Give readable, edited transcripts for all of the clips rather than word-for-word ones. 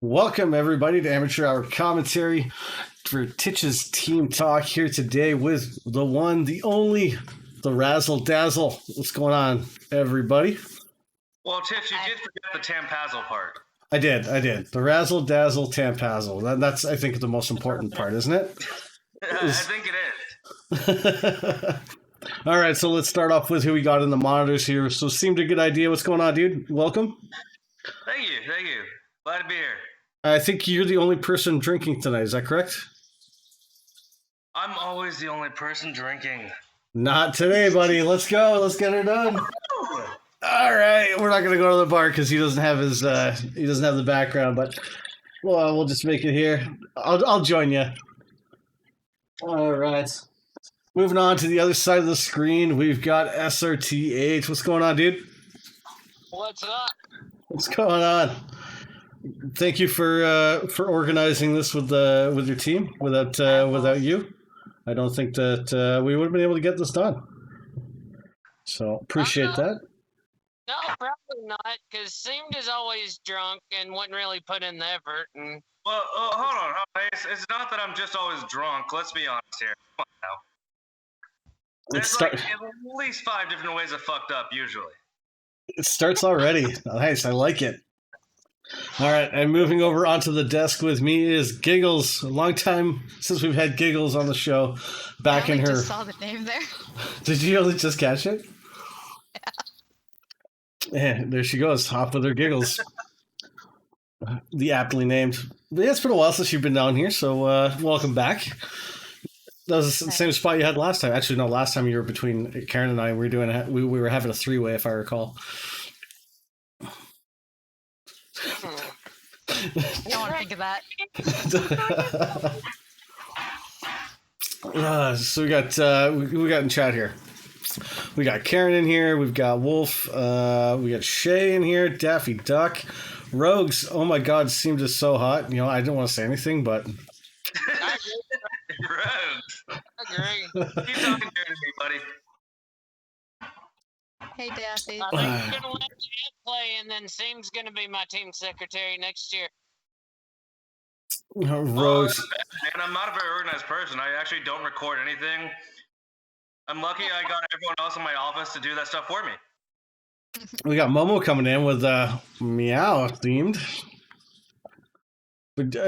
Welcome, everybody, to Amateur Hour Commentary for Titch's Team Talk here today with the one, the only, the Razzle Dazzle. What's going on, everybody? Well, Titch, you did forget the Tampazzle part. I did. The Razzle Dazzle Tampazzle. That's, I think, the most important part, isn't it? I think it is. All right, so let's start off with who we got in the monitors here. So, seemed a good idea. What's going on, dude? Welcome. Thank you. Glad to be here. I think you're the only person drinking tonight. Is that correct? I'm always the only person drinking. Not today, buddy. Let's go. Let's get her done. All right, we're not gonna go to the bar because he doesn't have his he doesn't have the background, but we'll just make it here. I'll join you. All right. Moving on to the other side of the screen, we've got SRTH. What's going on, dude? What's up? What's going on? Thank you for organizing this with your team. Without you, I don't think that we would have been able to get this done. So appreciate that. No, probably not, because Seemed is always drunk and wouldn't really put in the effort. And Well, hold on. It's not that I'm just always drunk. Let's be honest here. Come on now. There's like at least 5 different ways of fucked up, usually. It starts already. Nice, I like it. All right, and moving over onto the desk with me is Giggles. A long time since we've had Giggles on the show. Back in her. I just saw the name there. Did you only just catch it? Yeah, there she goes, hop with her Giggles. The aptly named. But yeah, it's been a while since you've been down here, so welcome back. That was the same spot you had last time. Actually, no, last time you were between Karen and I. We were having a 3-way, if I recall. I don't want to think of that. So we got in chat here. We got Karen in here. We've got Wolf. We got Shay in here. Daffy Duck. Rogues. Oh my God, seemed just so hot. You know, I didn't want to say anything, but. Rogues. I agree. Keep talking dirty to me, buddy. Hey, Daffy. I think I'm gonna let Chad play, and then Seem's gonna be my team secretary next year. Rogues. And I'm not a very organized person. I actually don't record anything. I'm lucky I got everyone else in my office to do that stuff for me. We got Momo coming in with meow themed.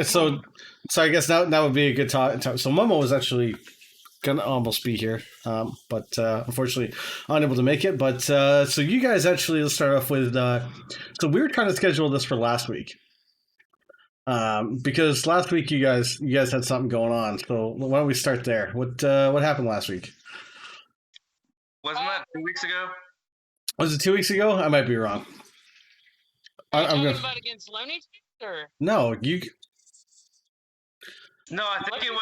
So I guess that would be a good time. So Momo was actually gonna almost be here, but unfortunately unable to make it. But so you guys actually, let's start off with. So we were trying to schedule this for last week. Because last week you guys had something going on. So why don't we start there? What happened last week? Wasn't that 2 weeks ago? Was it 2 weeks ago? I might be wrong. I'm talking about against Looney Tunes, or no, you. No, I think it was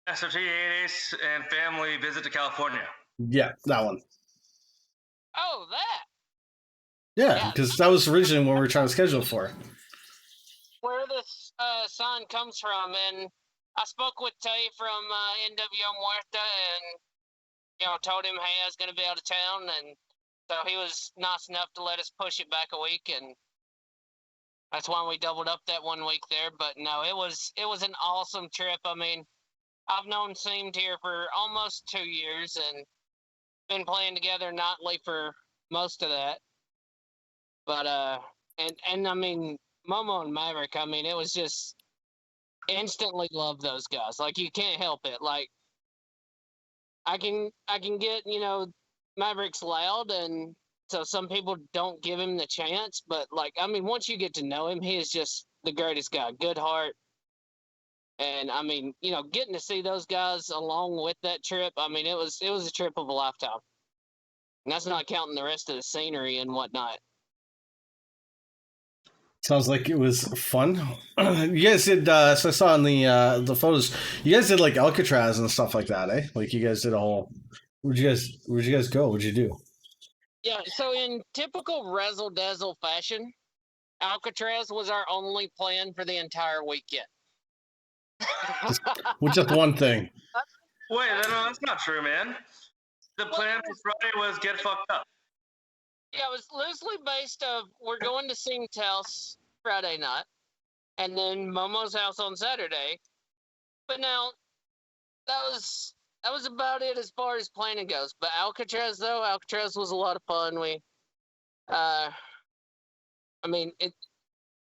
the SRT and family visit to California. Yeah, that one. Oh, that. Yeah, because that was originally what we were trying to schedule for. Where this sign comes from, and I spoke with Tay from NWO Muerta, and told him, hey, I was going to be out of town, and so he was nice enough to let us push it back a week, and that's why we doubled up that 1 week there. But no, it was an awesome trip. I mean, I've known Seemed here for almost 2 years, and been playing together nightly for most of that. But and I mean, Momo and Maverick, I mean, it was just instantly love those guys. Like, you can't help it. Like, I can get, Maverick's loud, and so some people don't give him the chance, but like, I mean, once you get to know him, he is just the greatest guy. Good heart. And I mean, getting to see those guys along with that trip, I mean, it was a trip of a lifetime. And that's not counting the rest of the scenery and whatnot. Sounds like it was fun. You guys did. So I saw in the photos, you guys did like Alcatraz and stuff like that, eh? Like you guys did a whole. Where'd you guys go? What'd you do? Yeah. So in typical Razzle Dazzle fashion, Alcatraz was our only plan for the entire weekend. With just one thing. Wait, no, that's not true, man. The plan for Friday was get fucked up. Yeah, it was loosely based of we're going to Seam's house Friday night, and then Momo's house on Saturday. But now that was about it as far as planning goes. But Alcatraz was a lot of fun.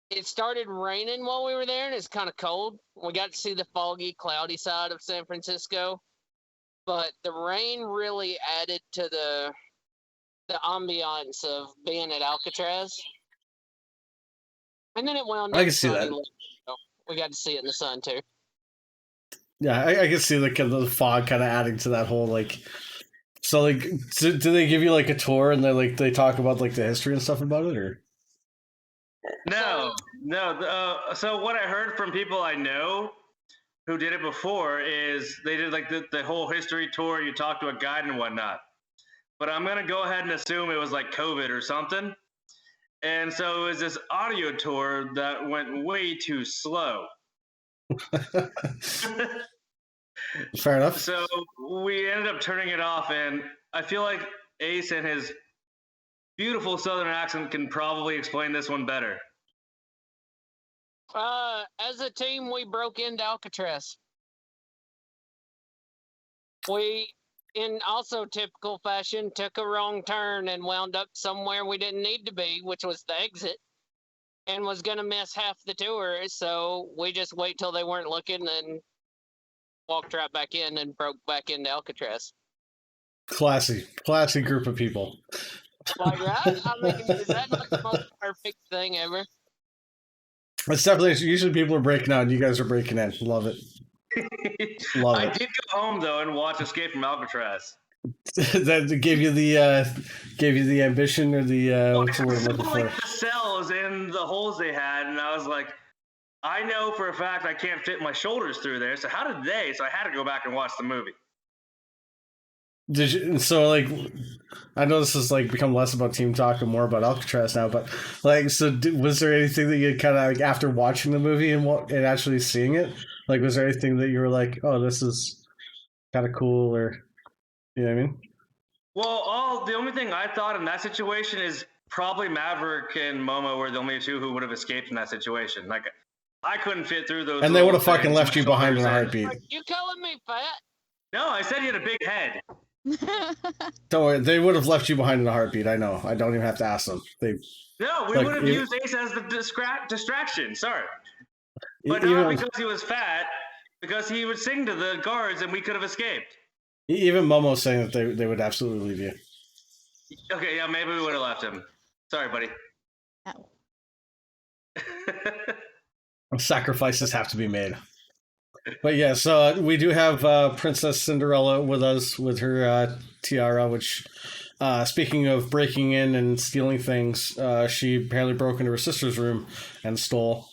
It started raining while we were there, and it's kind of cold. We got to see the foggy, cloudy side of San Francisco, but the rain really added to the ambiance of being at Alcatraz. And then it wound up I can see that. So we got to see it in the sun too. Yeah, I can see the fog kind of adding to that whole like. So like, do they give you like a tour and they talk about like the history and stuff about it, or? No. So what I heard from people I know who did it before is they did like the whole history tour. You talk to a guide and whatnot. But I'm gonna go ahead and assume it was like COVID or something. And so it was this audio tour that went way too slow. Fair enough. So we ended up turning it off, and I feel like Ace and his beautiful Southern accent can probably explain this one better. As a team, we broke into Alcatraz. We, in also typical fashion, took a wrong turn and wound up somewhere we didn't need to be, which was the exit, and was going to miss half the tour. So we just wait till they weren't looking and walked right back in and broke back into Alcatraz. Classy group of people. Like, right? I mean, is that not the most perfect thing ever? It's definitely, usually people are breaking out and you guys are breaking in. Love it. Love I it. did go home though and watch Escape from Alcatraz. That gave you the ambition or the what's the word I'm looking Like for? the cells and the holes they had, and I was like, I know for a fact I can't fit my shoulders through there. So how did they? So I had to go back and watch the movie. Did you? So like, I know this has like become less about team talk and more about Alcatraz now, but like, so was there anything that you kind of like after watching the movie and actually seeing it? Like, was there anything that you were like, oh, this is kind of cool, or you know what I mean? Well, the only thing I thought in that situation is probably Maverick and Momo were the only two who would have escaped in that situation. Like, I couldn't fit through those. And they would have little fucking things. left you behind in a heartbeat. Are you calling me fat? No, I said he had a big head. Don't worry, they would have left you behind in a heartbeat. I know. I don't even have to ask them. No, we Like, would have used Ace as the distraction. Sorry, but even, not because he was fat. Because he would sing to the guards, and we could have escaped. even Momo's saying that they would absolutely leave you. Okay, yeah, maybe we would have left him. Sorry, buddy. Ow. Sacrifices have to be made. But yeah, so we do have Princess Cinderella with us with her tiara, which, speaking of breaking in and stealing things, she apparently broke into her sister's room and stole.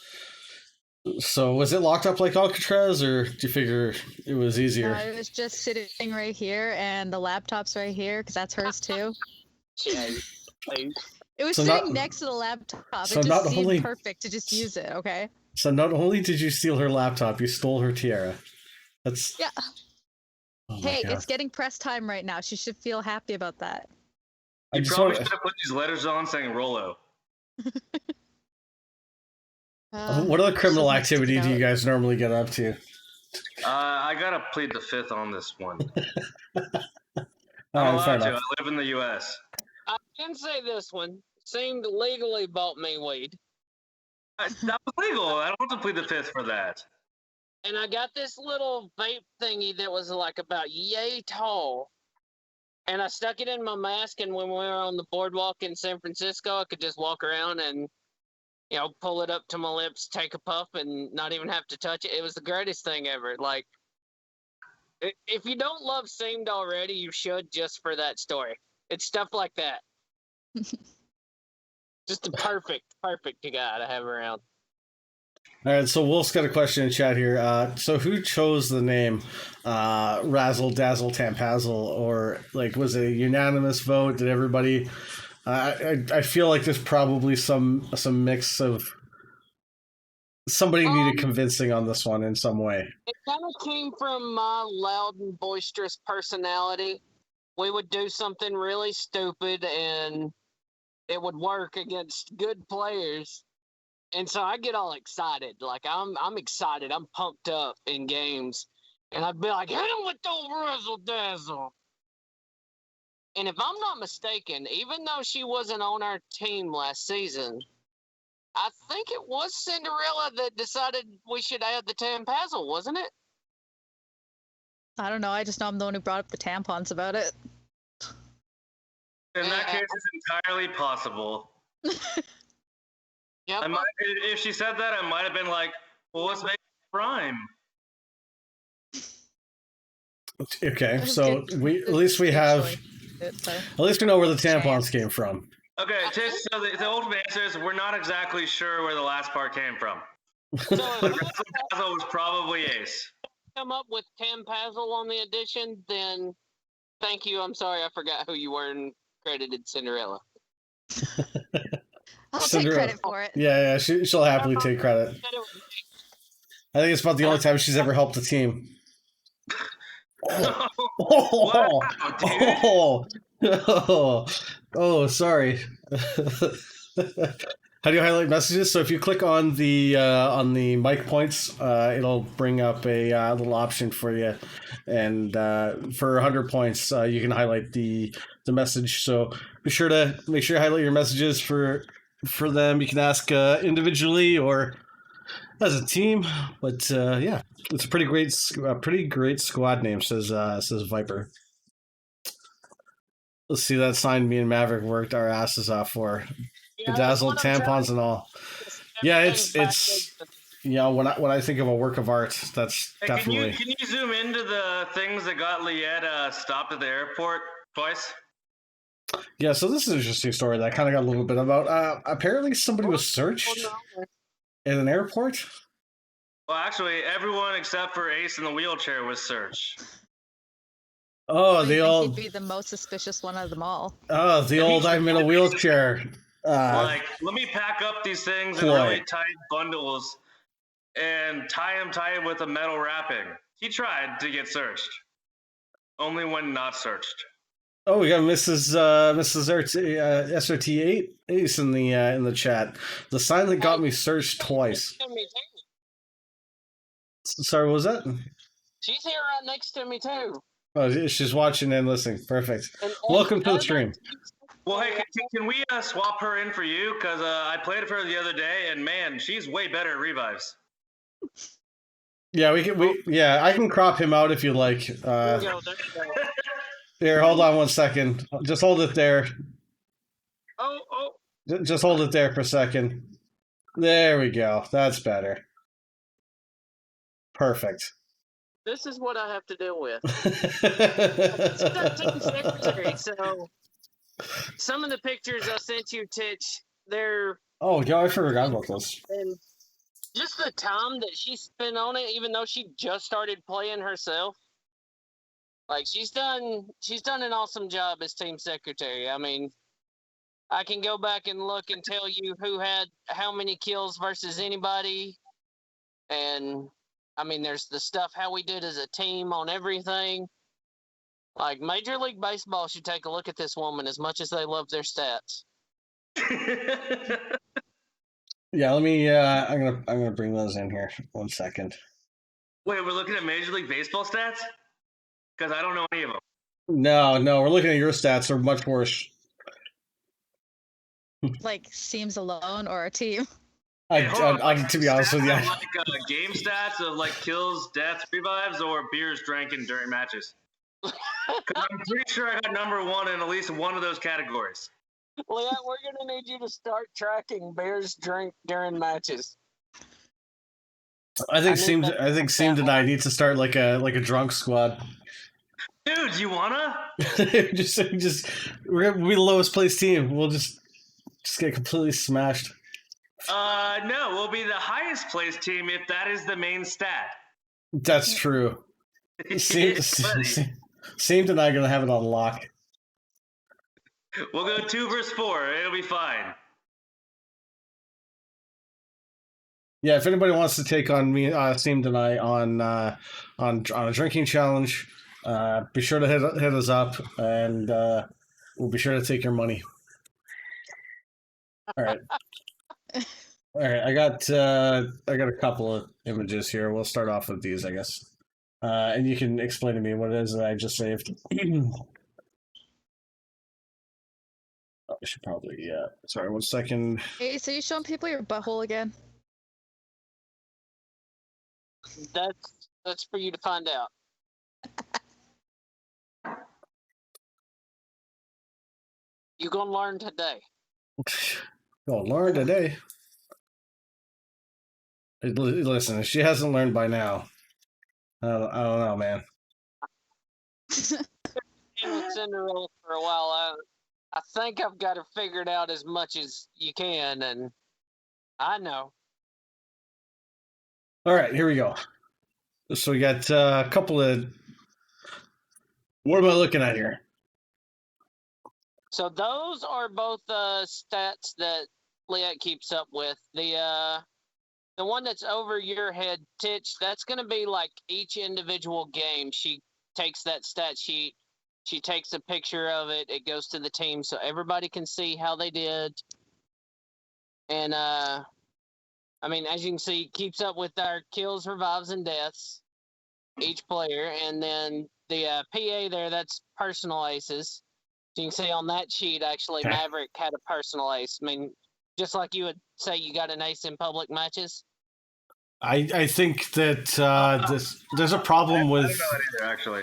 So was it locked up like Alcatraz, or do you figure it was easier? It was just sitting right here, and the laptop's right here because that's hers too. It was So sitting not- next to the laptop. so It not just seemed only- perfect to just use it. Okay. So not only did you steal her laptop, you stole her tiara. That's Yeah. Oh my Hey, God. it's getting press time right now. She should feel happy about that. I You just probably want. should have put these letters on saying Rolo. What other criminal something to stick activity do you out. guys normally get up to? I gotta plead the fifth on this one. All I'm right, fair allowed to. enough. I live in the U.S. I can say this one seemed legally bought me weed. That was legal. I don't have to plead the fifth for that. And I got this little vape thingy that was like about yay tall. And I stuck it in my mask, and when we were on the boardwalk in San Francisco, I could just walk around and, pull it up to my lips, take a puff, and not even have to touch it. It was the greatest thing ever. Like, if you don't love Seamed already, you should, just for that story. It's stuff like that. Just a perfect guy to have around. All right, so Wolf's got a question in chat here. So who chose the name Razzle, Dazzle, Tampazzle, or like was it a unanimous vote? Did everybody? I feel like there's probably some mix of somebody needed convincing on this one in some way. It kind of came from my loud and boisterous personality. We would do something really stupid and it would work against good players. And so I get all excited. Like I'm excited. I'm pumped up in games. And I'd be like, hit him with the Razzle Dazzle. And if I'm not mistaken, even though she wasn't on our team last season, I think it was Cinderella that decided we should add the Tampazzle, wasn't it? I don't know. I just know I'm the one who brought up the tampons about it. In that case, it's entirely possible. Yep. If she said that, I might have been like, well, let's make it rhyme. Okay, so at least we know where the tampons came from. Okay, Tish, so the ultimate answer is we're not exactly sure where the last part came from. So But Razzle was probably Ace. come up with Tampazzle on the edition, then thank you. I'm sorry, I forgot who you were and credited Cinderella. I'll take Cinderella. credit for it. Yeah, she'll happily take credit. I think it's about the only time she's ever helped the team. Wow, dude. Oh, sorry. How do you highlight messages? So if you click on the mic points, it'll bring up a little option for you, and for 100 points, you can highlight the message. So be sure to make sure you highlight your messages for them. You can ask individually or as a team, but yeah, it's a pretty great squad name. Says Viper. Let's see, that sign me and Maverick worked our asses off for. Yeah, Bedazzled that's what I'm tampons trying- and all. Yeah, it's you know, when I think of a work of art, that's Hey, definitely. Can you zoom into the things that got Liette stopped at the airport twice? Yeah, so this is an interesting story that I kind of got a little bit about. Apparently, somebody was searched at an airport. Well, actually, everyone except for Ace in the wheelchair was searched. Oh, I the think old. he'd be the most suspicious one of them all. Oh, the old. I'm in a wheelchair. Like, let me pack up these things in Boy. really tight bundles and tie them with a metal wrapping. He tried to get searched, only when not searched. Oh, we got Mrs. SRT8 Ace in the chat. The sign that got me searched twice. Sorry, what was that? She's here right next to me too. Oh, she's watching and listening. Perfect. And Welcome to the stream. Well, hey, can we swap her in for you? Because I played for her the other day, and man, she's way better at revives. Yeah, I can crop him out if you like. There you go, there you go. Here, hold on one second. Just hold it there. Oh, Just hold it there for a second. There we go. That's better. Perfect. this is what I have to deal with. She's our team secretary, so some of the pictures I sent you, Titch, they're Oh, yeah, I forgot about this. and just the time that she spent on it, even though she just started playing herself. Like she's done an awesome job as team secretary. I mean, I can go back and look and tell you who had how many kills versus anybody. And I mean, there's the stuff how we did as a team on everything. Like Major League Baseball should take a look at this woman as much as they love their stats. Yeah, let me. I'm gonna bring those in here. 1 second. Wait, we're looking at Major League Baseball stats? Because I don't know any of them. No, we're looking at your stats. They're much worse. Like seems alone or a team. To be honest with you, Stats of, like game stats of like kills, deaths, revives, or beers drinking during matches. 'Cause I'm pretty sure I got number one in at least one of those categories. Leah, we're gonna need you to start tracking Bears drink during matches. I think I need Seam and I need to start like a drunk squad. Dude, you wanna? We're gonna be the lowest placed team. We'll just get completely smashed. No, we'll be the highest placed team if that is the main stat. That's true. Seam and I are gonna have it on lock. We'll go 2 versus 4. It'll be fine. Yeah, if anybody wants to take on me, Seam and I on a drinking challenge, be sure to hit us up, and we'll be sure to take your money. All right. All right, I got a couple of images here. We'll start off with these, I guess. And you can explain to me what it is that I just saved. Oh, I should probably, yeah. Sorry, 1 second. Hey, so you showing people your butthole again? That's for you to find out. You're gonna learn today. Oh, Lauren today. Listen, if she hasn't learned by now, I don't know, man. Been with Cinderella for a while. I think I've got her figured out as much as you can, and I know. All right, here we go. So we got a couple of. What am I looking at here? So those are both stats that Liette keeps up with. The one that's over your head, Titch, that's going to be like each individual game. She takes that stat sheet, she takes a picture of it, it goes to the team so everybody can see how they did. And I mean, as you can see, keeps up with our kills, revives, and deaths, each player. And then the PA there, that's personal aces. So you can see on that sheet, actually, Okay. Maverick had a personal ace. I mean, just like you would say you got an ace in public matches. I think that there's a problem with. I don't know that either, actually.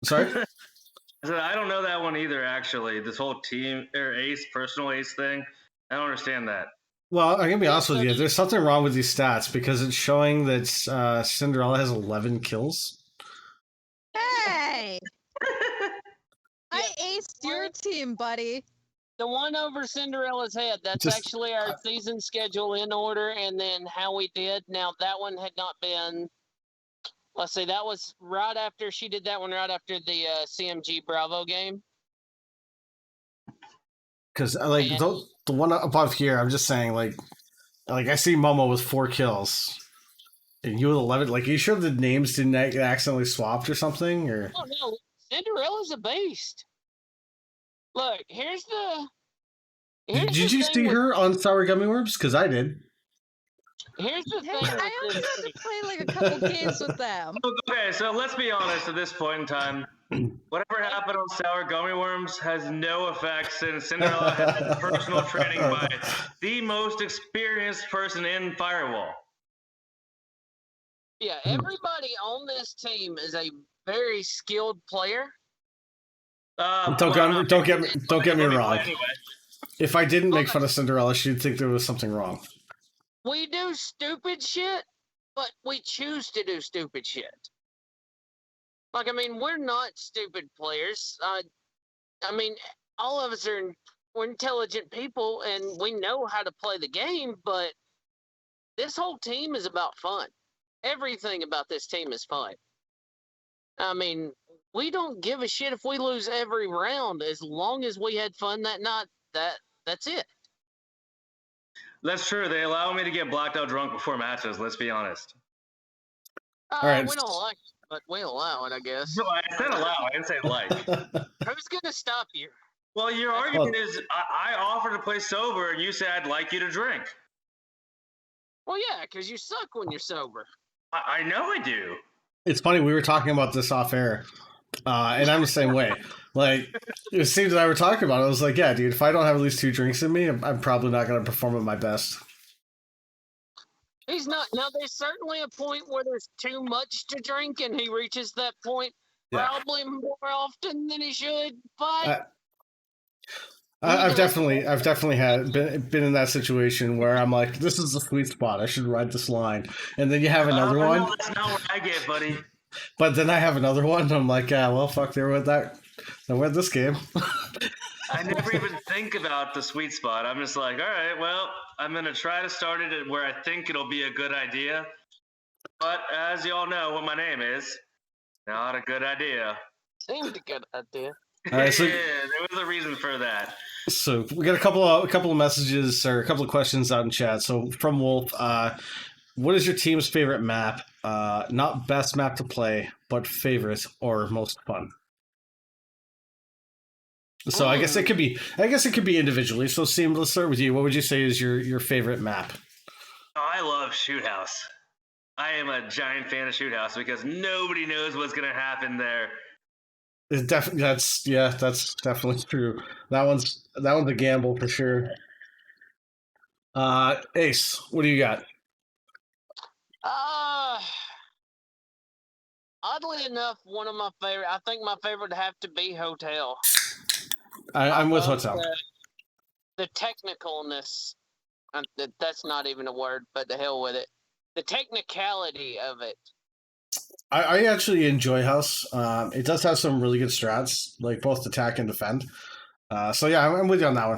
Sorry. I said I don't know that one either. Actually, this whole team or ace, personal ace thing, I don't understand that. Well, I'm gonna be honest with you. There's something wrong with these stats because it's showing that Cinderella has 11 kills. Hey! I aced your team, buddy. The one over Cinderella's head, that's Just- actually our season schedule in order, and then how we did. Now, that one had not been, let's see, that was right after she did that one, right after the CMG Bravo game. Because like the one above here, I'm just saying like I see Momo with 4 kills, and you with 11. Like, are you sure the names didn't get accidentally swapped or something? Or Oh, no, Cinderella's a beast. Look, here's the. did you see her on Sour Gummy Worms? Because I did. Here's the Hey, thing. I with only this got to play like a couple games with them. Okay, so let's be honest. At this point in time, whatever happened on Sour Gummy Worms has no effect since Cinderella had personal training by the most experienced person in Firewall. Yeah, everybody on this team is a very skilled player. Don't get me wrong. Anyway. If I didn't make fun of Cinderella, she'd think there was something wrong. We do stupid shit, but we choose to do stupid shit. Like, I mean, we're not stupid players. I mean, all of us we're intelligent people, and we know how to play the game, but this whole team is about fun. Everything about this team is fun. I mean, we don't give a shit if we lose every round as long as we had fun that night. That's it. That's true. They allow me to get blacked out drunk before matches. Let's be honest. All right. We don't like it, but we allow it, I guess. No, I said allow. I didn't say like. Who's gonna stop you? Well, your argument is I offered to play sober, and you said I'd like you to drink. Well, yeah, because you suck when you're sober. I know I do. It's funny, we were talking about this off air, and I'm the same way. Like, it seems that I were talking about it. I was like, yeah, dude, if I don't have at least 2 drinks in me, I'm probably not going to perform at my best. He's not. Now, there's certainly a point where there's too much to drink, and he reaches that point probably more often than he should. But I've definitely been in that situation where I'm like, this is the sweet spot. I should ride this line, and then you have another one. No, that's not what I get, buddy. But then I have another one. And I'm like, yeah, well, fuck, they went that. They went this game. I never even think about the sweet spot. I'm just like, all right, well, I'm gonna try to start it at where I think it'll be a good idea. But as you all know, what my name is, not a good idea. seemed a good idea. All right, so- yeah, there was a reason for that. So we got a couple of messages or a couple of questions out in chat. So from Wolf, what is your team's favorite map? Not best map to play, but favorite or most fun. So I guess it could be. I guess it could be individually. So, Seam, let's start with you. What would you say is your favorite map? Oh, I love Shoot House. I am a giant fan of Shoot House because nobody knows what's going to happen there. That's definitely true. That one's a gamble for sure. Ace, what do you got? Oddly enough, one of my favorite. I think my favorite would have to be Hotel. I'm with love Hotel. The technicalness. That's not even a word, but the hell with it. The technicality of it. I actually enjoy House. It does have some really good strats, like both attack and defend. So yeah, I'm with you on that one.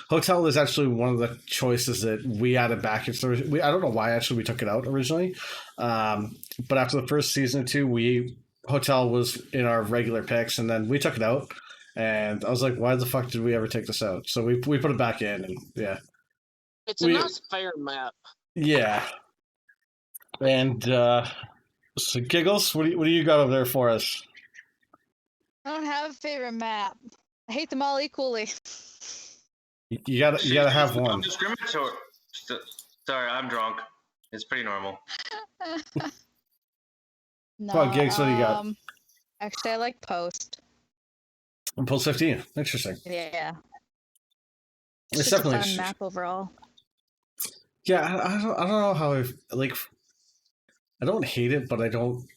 Hotel is actually one of the choices that we added back. I don't know why actually we took it out originally, but after the first season or two, Hotel was in our regular picks, and then we took it out. And I was like, why the fuck did we ever take this out? So we put it back in, and yeah, it's a nice fair map. Yeah, and so Giggles, what do you got over there for us? I don't have a favorite map. I hate them all equally. You gotta have one. Discriminatory. Sorry, I'm drunk. It's pretty normal. No, Come on, Gigs, what do you got? Actually, I like Post. Pulse 15. Interesting. Yeah. It's just definitely a fun map overall. Yeah, I don't know how I don't hate it, but I don't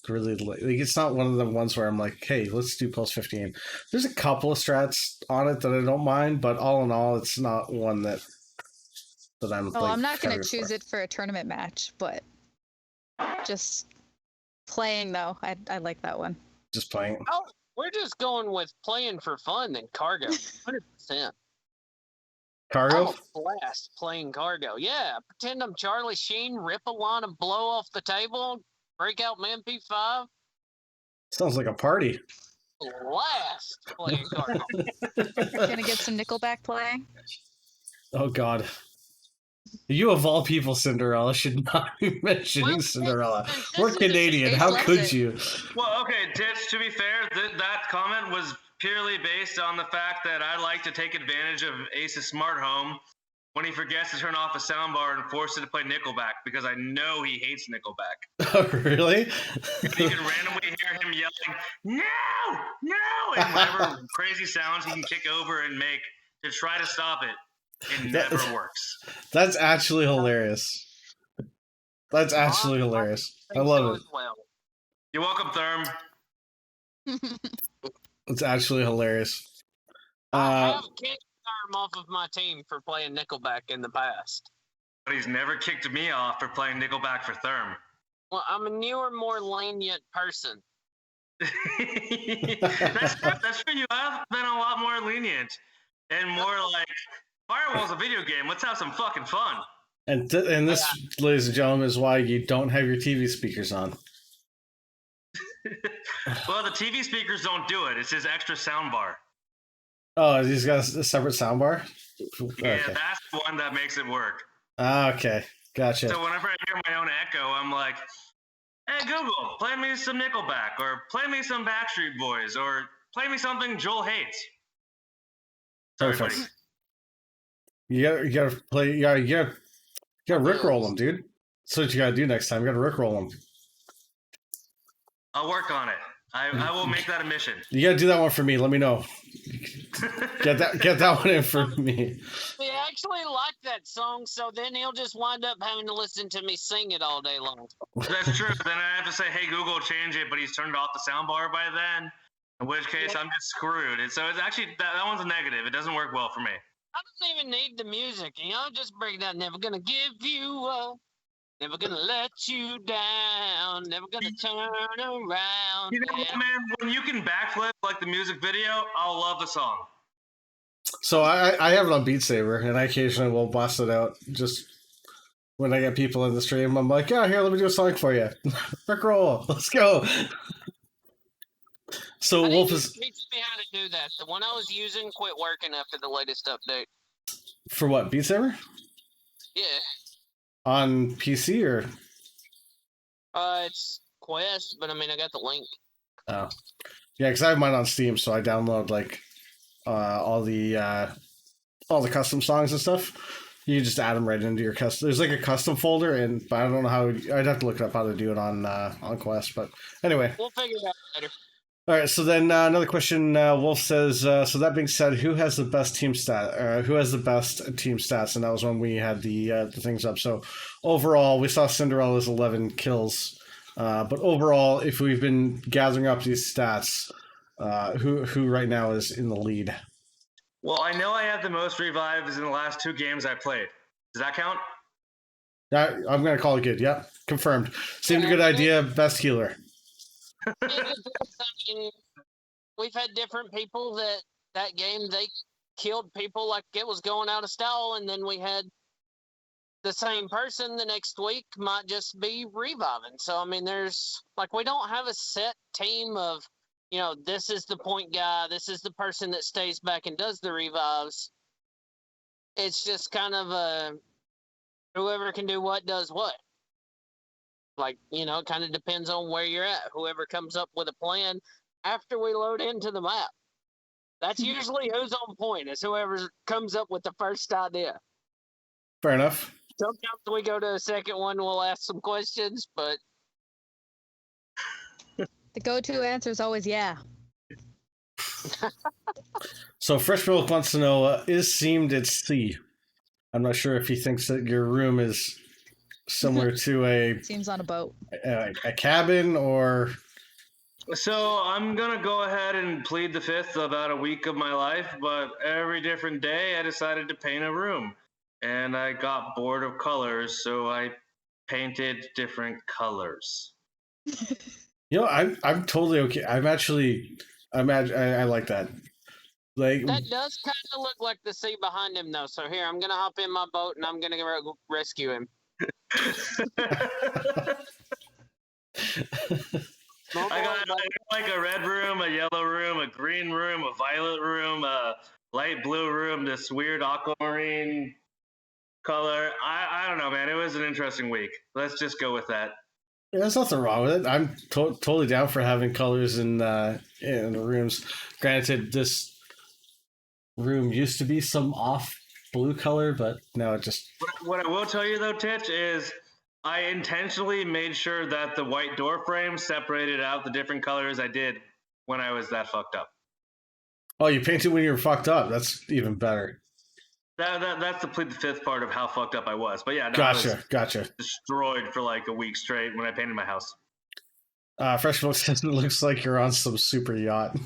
really like it's not one of the ones where I'm like, hey, let's do Pulse 15. There's a couple of strats on it that I don't mind, but all in all, it's not one that I'm I'm not gonna choose it for a tournament match, but just playing though, I like that one. Just playing. Oh, we're just going with playing for fun then Cargo. 100%. Cargo? I'm a blast playing Cargo. Yeah, pretend I'm Charlie Sheen, rip a line and blow off the table, break out my MP5. Sounds like a party. Blast playing Cargo. Gonna get some Nickelback playing. Oh God. You of all people, Cinderella, should not be mentioning Cinderella. We're Canadian. How could you? Well, okay, Titch, to be fair, that comment was purely based on the fact that I like to take advantage of Ace's smart home when he forgets to turn off the soundbar and force it to play Nickelback because I know he hates Nickelback. Oh, really? You can randomly hear him yelling, no, and whatever crazy sounds he can kick over and make to try to stop it. It never works. That's actually hilarious. That's actually hilarious. I love it. Well. You're welcome, Therm. It's actually hilarious. I have kicked Therm off of my team for playing Nickelback in the past. But he's never kicked me off for playing Nickelback for Therm. Well, I'm a newer, more lenient person. That's true. You have been a lot more lenient and more like, Firewall's a video game. Let's have some fucking fun. And this, ladies and gentlemen, is why you don't have your TV speakers on. Well, the TV speakers don't do it. It's his extra sound bar. Oh, he's got a separate sound bar? Yeah, okay. That's the one that makes it work. Okay, gotcha. So whenever I hear my own echo, I'm like, hey, Google, play me some Nickelback, or play me some Backstreet Boys, or play me something Joel hates. Sorry, Perfect. buddy. You gotta play. You gotta rickroll them, dude. That's what you gotta do next time. You gotta rickroll them. I'll work on it. I will make that a mission. You gotta do that one for me. Let me know. Get that one in for me. He actually liked that song, so then he'll just wind up having to listen to me sing it all day long. That's true. Then I have to say, hey, Google, change it, but he's turned off the soundbar by then, in which case I'm just screwed. And so it's actually, that one's a negative. It doesn't work well for me. I don't even need the music, just break down. Never gonna give you up. Never gonna let you down. Never gonna turn around. You know what, man? When you can backflip like the music video, I'll love the song. So I have it on Beat Saber, and I occasionally will bust it out just when I get people in the stream. I'm like, yeah, here, let me do a song for you. Rickroll, let's go. So Wolf is teach me how to do that. The one I was using quit working after the latest update. For what, Beat Saber? Yeah. On PC or? It's Quest, but I mean, I got the link. Oh. Yeah, because I have mine on Steam, so I download like all the custom songs and stuff. You just add them right into your custom. There's like a custom folder, but I don't know how. I'd have to look up how to do it on Quest. But anyway, We'll figure it out later. all right. So then another question. Wolf says. So that being said, who has the best team stat? Who has the best team stats? And that was when we had the things up. So overall, we saw Cinderella's 11 kills. But overall, if we've been gathering up these stats, who right now is in the lead? Well, I know I had the most revives in the last 2 games I played. Does that count? I'm going to call it good. Yep, confirmed. Seemed a good idea. Best healer. We've had different people that game they killed people like it was going out of style, and then we had the same person the next week might just be reviving. So I mean, there's like we don't have a set team of, you know, this is the point guy, this is the person that stays back and does the revives. It's just kind of a whoever can do what does what. Like, you know, it kind of depends on where you're at. Whoever comes up with a plan after we load into the map. That's usually who's on point, is whoever comes up with the first idea. Fair enough. Sometimes we go to a second one, we'll ask some questions, but The go-to answer is always yeah. So Fresh Milk wants to know, is seamed at sea? I'm not sure if he thinks that your room is similar to Seems on a boat. a cabin or... So I'm going to go ahead and plead the fifth about a week of my life, but every different day I decided to paint a room. And I got bored of colors, so I painted different colors. You know, I'm totally okay. I like that. Like that does kind of look like the sea behind him, though. So here, I'm going to hop in my boat and I'm going to rescue him. I got like a red room, a yellow room, a green room, a violet room, a light blue room, this weird aquamarine color. I don't know, man. It was an interesting week. Let's just go with that. Yeah, there's nothing wrong with it. I'm totally down for having colors in the rooms. Granted, this room used to be some off blue color, but now it just... What I will tell you, though, Titch, is I intentionally made sure that the white door frame separated out the different colors I did when I was that fucked up. Oh, you painted when you were fucked up. That's even better. That's the plead the fifth part of how fucked up I was. But yeah, no, gotcha. Destroyed for like a week straight when I painted my house. Fresh Milk says it looks like you're on some super yacht.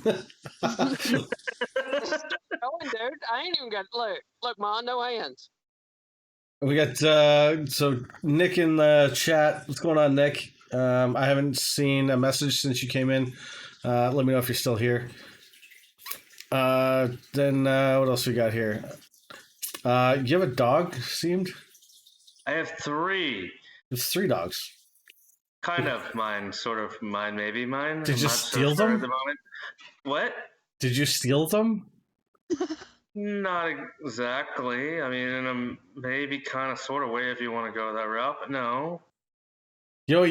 Oh, dude, I ain't even got look, Ma, no hands. We got so Nick in the chat. What's going on, Nick? I haven't seen a message since you came in. Let me know if you're still here. Then what else we got here? You have a dog, seemed? I have 3. There's 3 dogs. Kind of mine, sort of mine, maybe mine. Did you steal them? At the moment. What? Did you steal them? Not exactly. I mean, in a maybe kind of sort of way if you want to go that route, but no. You know,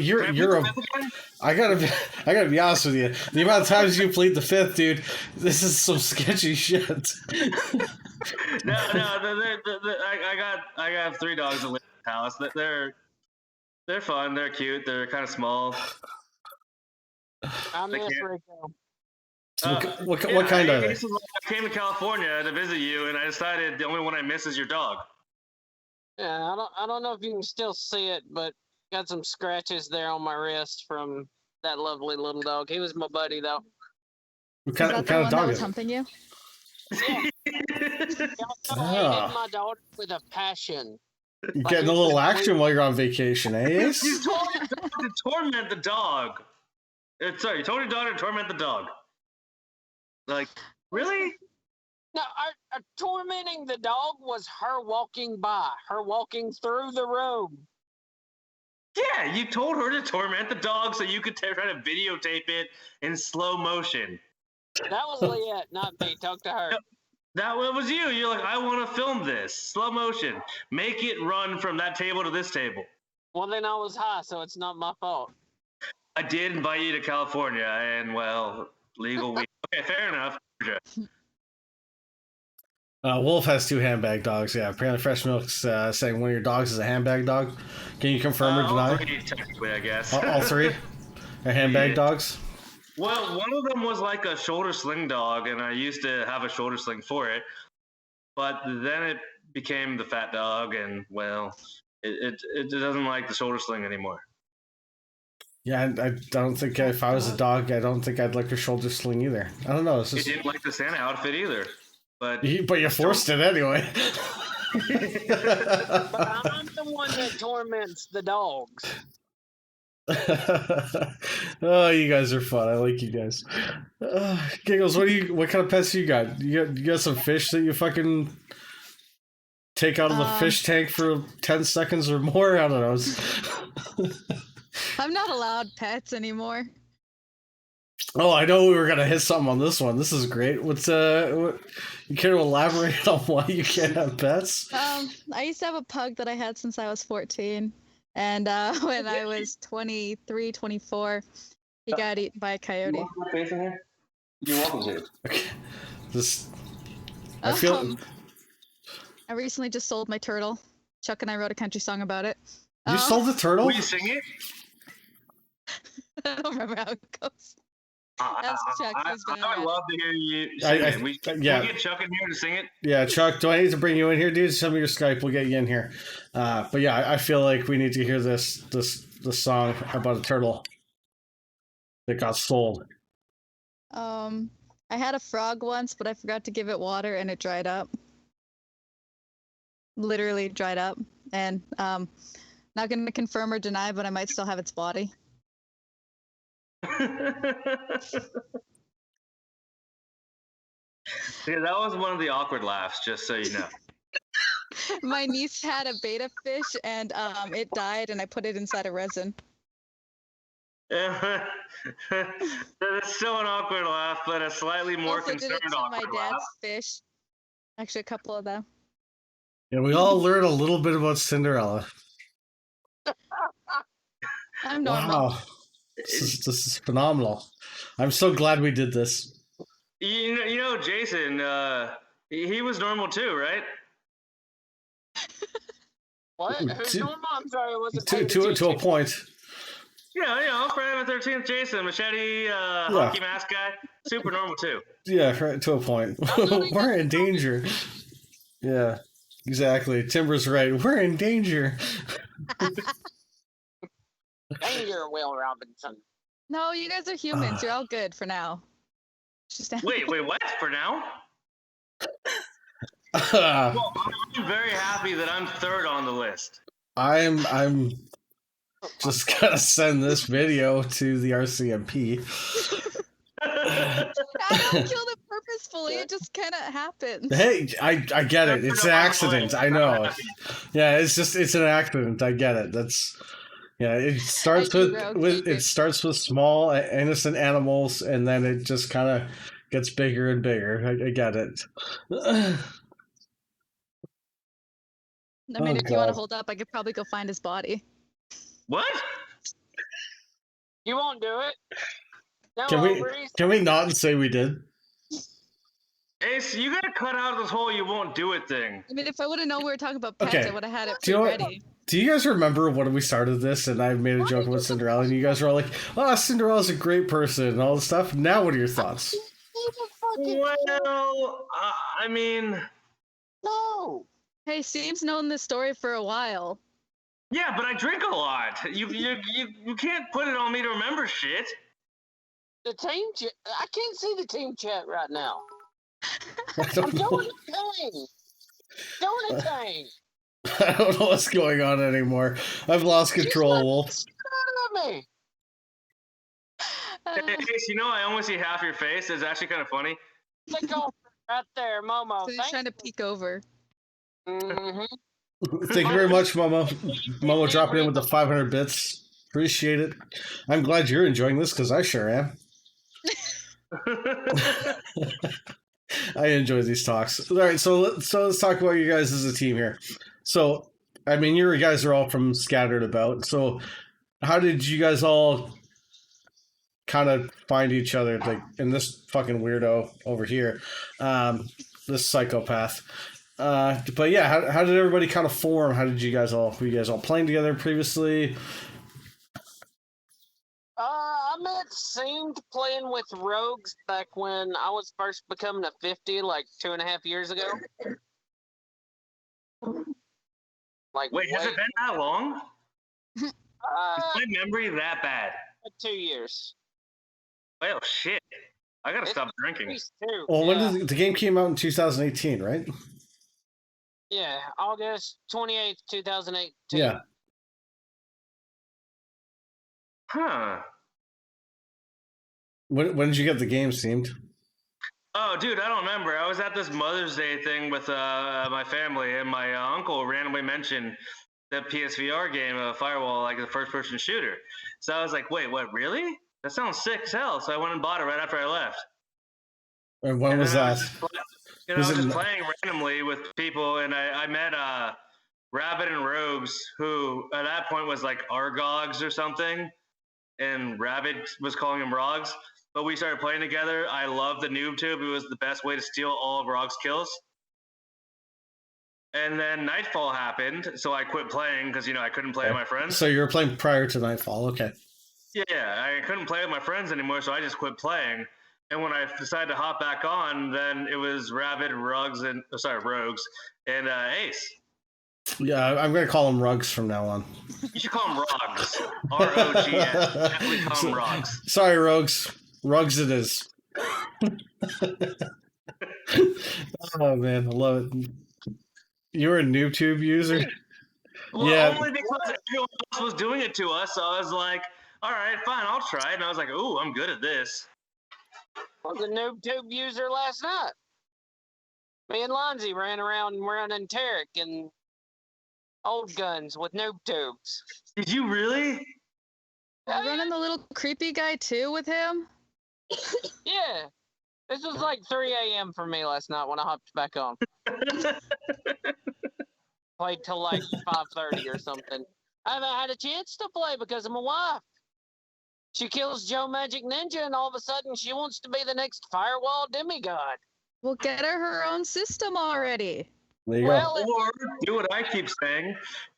I gotta be honest with you. The amount of times you plead the fifth, dude, this is some sketchy shit. No, I got 3 dogs that live in the house. They're fun. They're cute. They're kind of small. I miss Rico. So what kind are they? I came to California to visit you, and I decided the only one I miss is your dog. Yeah, I don't know if you can still see it, but got some scratches there on my wrist from that lovely little dog. He was my buddy, though. What kind of dog that was is it? humping you? Yeah. Hated my daughter with a passion. You're getting a little action while you're on vacation, eh? Ace? You told your dog to torment the dog. Sorry, you told your daughter to torment the dog. Like, really? No, tormenting the dog was her walking by, her walking through the room. Yeah, you told her to torment the dog so you could try to videotape it in slow motion. That was Leah, not me. Talk to her. That was you. You're like, I want to film this. Slow motion. Make it run from that table to this table. Well, then I was high, so it's not my fault. I did invite you to California, and, well, legal weed. Okay, fair enough. Wolf has 2 handbag dogs. Yeah, apparently Fresh Milk's saying one of your dogs is a handbag dog. Can you confirm or All deny? 3, technically, I guess. All 3 are handbag Yeah. dogs. Well, one of them was like a shoulder sling dog, and I used to have a shoulder sling for it. But then it became the fat dog, and well, it doesn't like the shoulder sling anymore. Yeah, I don't think if I was a dog, I don't think I'd like a shoulder sling either. I don't know. It's It just, didn't like the Santa outfit either. But but you forced it anyway. But I'm the one that torments the dogs. Oh, you guys are fun. I like you guys. Giggles, what kind of pets you got? You got some fish that you fucking take out of the fish tank for 10 seconds or more? I don't know. I'm not allowed pets anymore. Oh, I know we were gonna hit something on this one. This is great. What you care to elaborate on why you can't have pets? I used to have a pug that I had since I was 14. And when I was 23, 24, he got eaten by a coyote. You're welcome to. Okay. I feel. I recently just sold my turtle. Chuck and I wrote a country song about it. You sold the turtle? Will you sing it? I don't remember how it goes. That's Chuck. He's been I would around. love to hear you sing it. We get Chuck in here to sing it. Yeah, Chuck, do I need to bring you in here, dude? Send me your Skype. We'll get you in here. But yeah, I feel like we need to hear this song about a turtle that got sold. I had a frog once, but I forgot to give it water and it dried up. Literally dried up. And not going to confirm or deny, but I might still have its body. Yeah, that was one of the awkward laughs, just so you know. My niece had a betta fish and it died and I put it inside a resin. That is still an awkward laugh, but a slightly more Also did concerned it to my awkward dad's laugh. fish. Actually, a couple of them. Yeah, we all learned a little bit about Cinderella. I'm normal. Wow. This is phenomenal. I'm so glad we did this. You know, Jason, he was normal too, right? What? Who's To- normal? I'm sorry, I wasn't To paying to a attention. point. Yeah, you know, Friday the 13th, Jason, machete, hockey mask guy, super normal too. Yeah, to a point. We're in danger. Yeah, exactly. Timber's right. We're in danger. Danger, Will Robinson. No, you guys are humans. You're all good for now. Just Wait, what? For now? Well, I'm very happy that I'm third on the list. I'm just gonna send this video to the RCMP. I don't kill them purposefully. It just kind of happens. Hey, I get it. It's an accident. I know. Yeah, it's an accident. I get it. It starts with small innocent animals, and then it just kind of gets bigger and bigger. I get it. I mean, Oh, if you want to God. hold up, I could probably go find his body. What? You won't do it. No, Can we not say we did? Ace, you gotta cut out this whole "you won't do it" thing. I mean, if I would have known we were talking about pets, Okay. I would have had it Do you know what? ready. Do you guys remember when we started this and I made a joke about Cinderella and you guys were all like, "Oh, Cinderella's a great person" and all this stuff? Now, what are your thoughts? Well, I mean, No. Hey, Steve's known this story for a while. yeah, but I drink a lot. You can't put it on me to remember shit. The team chat. I can't see the team chat right now. I I'm don't know. doing a thing. Doing a thing. I don't know what's going on anymore. I've lost control, Wolf. Out of me. Hey, Ace, you know, I only see half your face. It's actually kind of funny. Click on right there, Momo. So he's trying to peek over. Mm-hmm. Thank you very much, Momo. Momo dropping in with the 500 bits. Appreciate it. I'm glad you're enjoying this because I sure am. I enjoy these talks. All right, so let's talk about you guys as a team here. So, I mean, you guys are all from scattered about. So, how did you guys all kind of find each other, like, and this fucking weirdo over here, this psychopath. But yeah, how did everybody kind of form? How did you guys all? Were you guys all playing together previously? I met seemed playing with Rogues back when I was first becoming a 50, like 2.5 years ago. Like, Wait, has it been that long? Is my memory that bad? 2 years. Well, shit. I gotta stop drinking. Too. Well, when Yeah. did the game came out in 2018, right? Yeah, August 28th, 2018. Yeah. Huh. When did you get the game, Seemed? Oh, dude, I don't remember. I was at this Mother's Day thing with my family, and my uncle randomly mentioned the PSVR game, Firewall, like the first-person shooter. So I was like, wait, what, really? That sounds sick as hell. So I went and bought it right after I left. And when was that? I was just playing randomly with people, and I met Rabbit and Rogues, who at that point was like Argogs or something, and Rabbit was calling him Rogs. But we started playing together. I loved the noob tube. It was the best way to steal all of Rog's kills. And then Nightfall happened, so I quit playing because, I couldn't play with my friends. So you were playing prior to Nightfall, okay. Yeah, I couldn't play with my friends anymore, so I just quit playing. And when I decided to hop back on, then it was Rabbit, Rogues, and Ace. Yeah, I'm going to call them Rugs from now on. You should call them Rogs. R-O-G-S. Definitely call them Rogs. Sorry, Rogues. Rugs it is. Oh, man, I love it. You're a NoobTube user? Well, yeah. Only because everyone else was doing it to us, so I was like, all right, fine, I'll try it. And I was like, ooh, I'm good at this. I was a NoobTube user last night. Me and Lonzy ran around running Tarek and old guns with NoobTubes. Did you really? Are you running the little creepy guy too with him? Yeah. This was like 3 a.m. for me last night when I hopped back on. Played till like 5:30 or something. I haven't had a chance to play because of my wife. She kills Joe Magic Ninja, and all of a sudden she wants to be the next Firewall demigod. We'll get her own system already. There you Well, go. Or do what I keep saying,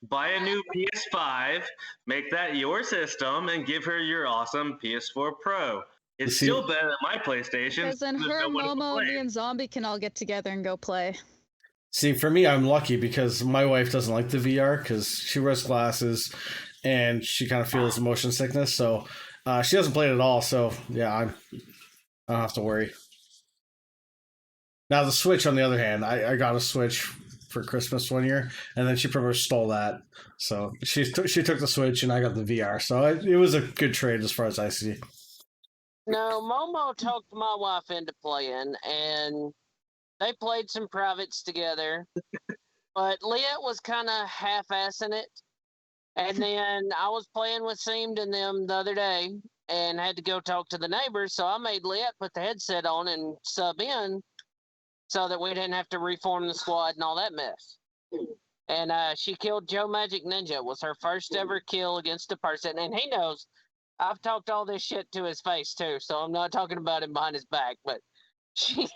buy a new PS5, make that your system, and give her your awesome PS4 Pro. It's still better than my PlayStation. Because then her, Momo, me, and Zombie can all get together and go play. See, for me, I'm lucky because my wife doesn't like the VR because she wears glasses and she kind of feels motion sickness. So she doesn't play it at all. So yeah, I don't have to worry. Now the Switch, on the other hand, I got a Switch for Christmas one year, and then she pretty much stole that. So she took the Switch, and I got the VR. So it was a good trade as far as I see. No, Momo talked my wife into playing, and they played some privates together. But Liet was kind of half-assing it. And then I was playing with Seamed and them the other day and had to go talk to the neighbors. So I made Liet put the headset on and sub in so that we didn't have to reform the squad and all that mess. And she killed Joe Magic Ninja. It was her first ever kill against a person. And he knows I've talked all this shit to his face too. So I'm not talking about him behind his back. But she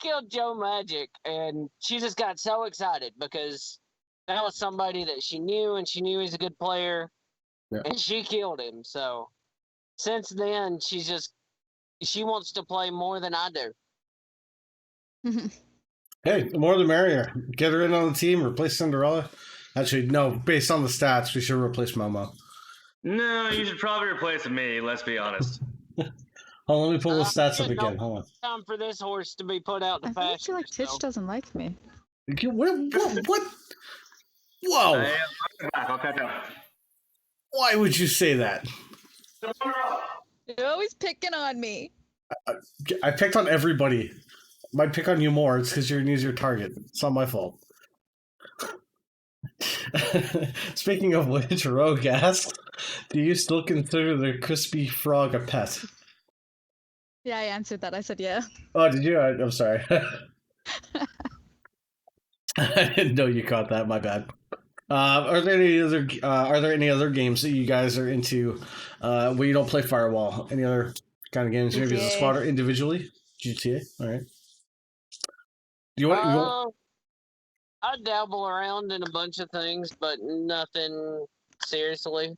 killed Joe Magic. And she just got so excited because that was somebody that she knew, and she knew he's a good player, and she killed him. So since then, she wants to play more than I do. Hey, the more the merrier. Get her in on the team, replace Cinderella. Actually, no, based on the stats, we should replace Momo. No, you should probably replace me, let's be honest. Hold on, let me pull the stats up again. Hold on. Time for this horse to be put out to I pasture. feel like Titch doesn't like me. What? Whoa! I'll catch up. Why would you say that? You're always picking on me. I picked on everybody. Might pick on you more. It's because you're an easier target. It's not my fault. Speaking of which, Rogue asked, do you still consider the crispy frog a pet? Yeah, I answered that. I said yeah. Oh, did you? I'm sorry. I didn't know you caught that. My bad. Are there any other games that you guys are into where you don't play Firewall? Any other kind of games, maybe as a GTA. squad or individually? GTA. All right. You want I dabble around in a bunch of things, but nothing seriously. If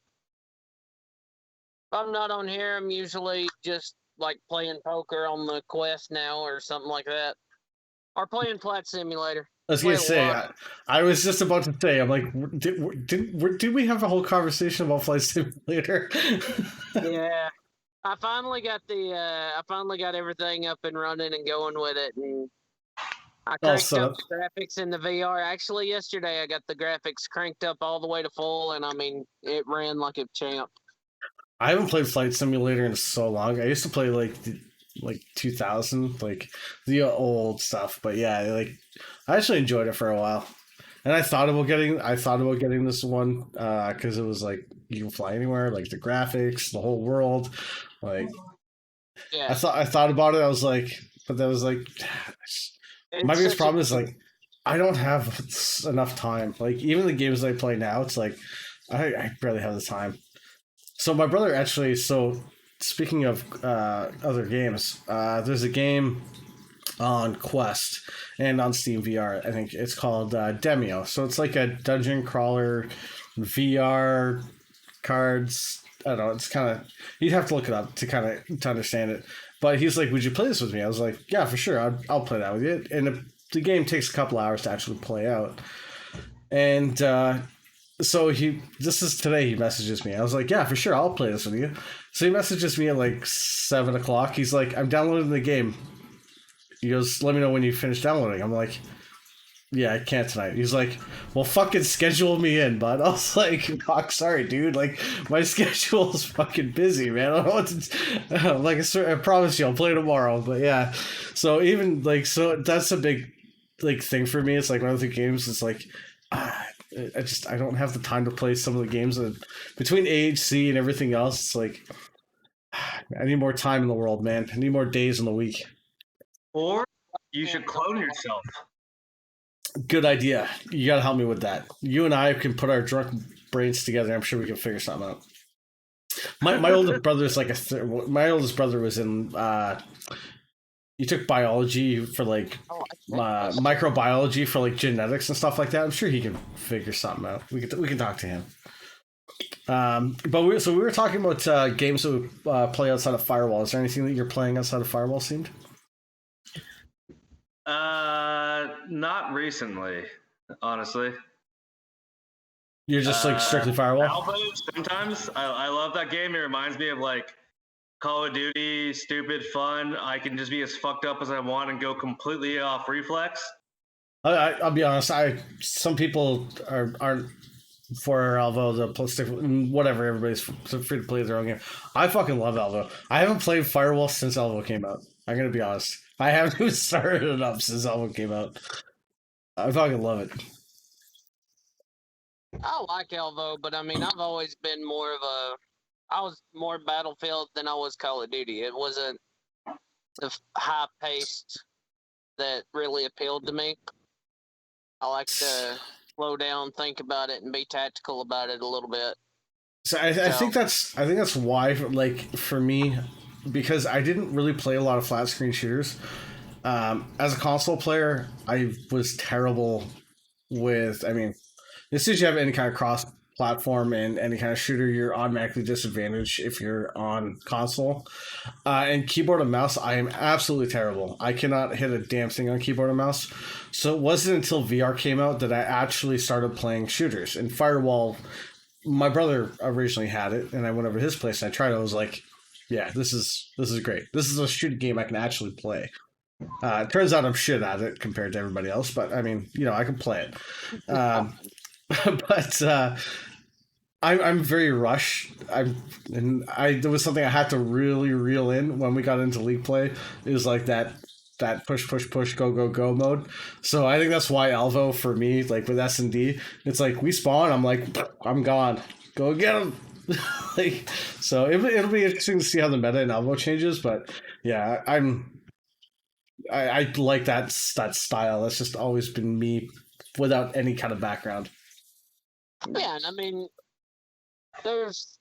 I'm not on here, I'm usually just like playing poker on the Quest now or something like that. Or playing Flight Simulator. I was Play gonna a say, lot. I was just about to say, I'm like, did we have a whole conversation about Flight Simulator? Yeah. I finally got everything up and running and going with it, and I All cranked set up up. the graphics in the VR. Actually, yesterday I got the graphics cranked up all the way to full, and I mean, it ran like a champ. I haven't played Flight Simulator in so long. I used to play like 2000, like the old stuff. But yeah, like I actually enjoyed it for a while. And I thought about getting this one because it was like you can fly anywhere, like the graphics, the whole world. Like Yeah, I thought about it. I was like, but that was like my it's biggest such a problem is like I don't have enough time. Like even the games I play now, it's like I barely have the time. So my brother actually. So speaking of other games, there's a game on Quest and on Steam VR. I think it's called Demio. So it's like a dungeon crawler VR cards. I don't know. It's kind of you'd have to look it up to understand it. But he's like, "Would you play this with me?" I was like, "Yeah, for sure. I'll play that with you." And the game takes a couple hours to actually play out. And so this is today. He messages me. I was like, "Yeah, for sure. I'll play this with you." So he messages me at like 7 o'clock. He's like, "I'm downloading the game." He goes, "Let me know when you finish downloading." I'm like, "Yeah, I can't tonight." He's like, "Well, fucking schedule me in, bud." I was like, "Fuck, sorry, dude. Like, my schedule is fucking busy, man. I don't know what to. Like, I promise you, I'll play tomorrow." But yeah, so even like, so that's a big like thing for me. It's like one of the games. It's like, I don't have the time to play some of the games that between AHC and everything else. It's like, I need more time in the world, man. I need more days in the week. Or you should clone yourself. Good idea. You gotta help me with that. You and I can put our drunk brains together. I'm sure we can figure something out. My oldest brother is like my oldest brother was in. He took biology for like microbiology for like genetics and stuff like that. I'm sure he can figure something out. We can talk to him. But we were talking about games that we play outside of Firewall. Is there anything that you're playing outside of Firewall? Seemed. Not recently, honestly. You're just like strictly Firewall. Alpha, sometimes I love that game. It reminds me of like Call of Duty, stupid fun. I can just be as fucked up as I want and go completely off reflex. I'll be honest. Some people aren't for Alvo, the stick, whatever. Everybody's free to play their own game. I fucking love Alvo. I haven't played Firewall since Alvo came out. I'm gonna be honest. I haven't even started it up since Alvo came out. I fucking love it. I like Elvo, but I mean, I've always been I was more Battlefield than I was Call of Duty. It wasn't the high paced that really appealed to me. I like to slow down, think about it, and be tactical about it a little bit. So I think that's why, like for me, because I didn't really play a lot of flat screen shooters. As a console player, I was terrible with. I mean, as soon as you have any kind of cross platform and any kind of shooter, you're automatically disadvantaged if you're on console. And keyboard and mouse, I am absolutely terrible. I cannot hit a damn thing on keyboard and mouse. So it wasn't until VR came out that I actually started playing shooters. And Firewall, my brother originally had it, and I went over to his place and I tried it. I was like, yeah, this is great. This is a shooting game I can actually play. It turns out I'm shit at it compared to everybody else, but I mean, I can play it. But I'm very rushed. There was something I had to really reel in when we got into league play. It was like that push go mode. So I think that's why Alvo for me, like with S&D, it's like we spawn, I'm like I'm gone. Go get him. Like, so it'll be interesting to see how the meta in Alvo changes. But yeah, I like that style. That's just always been me without any kind of background. Yeah, and I mean, there's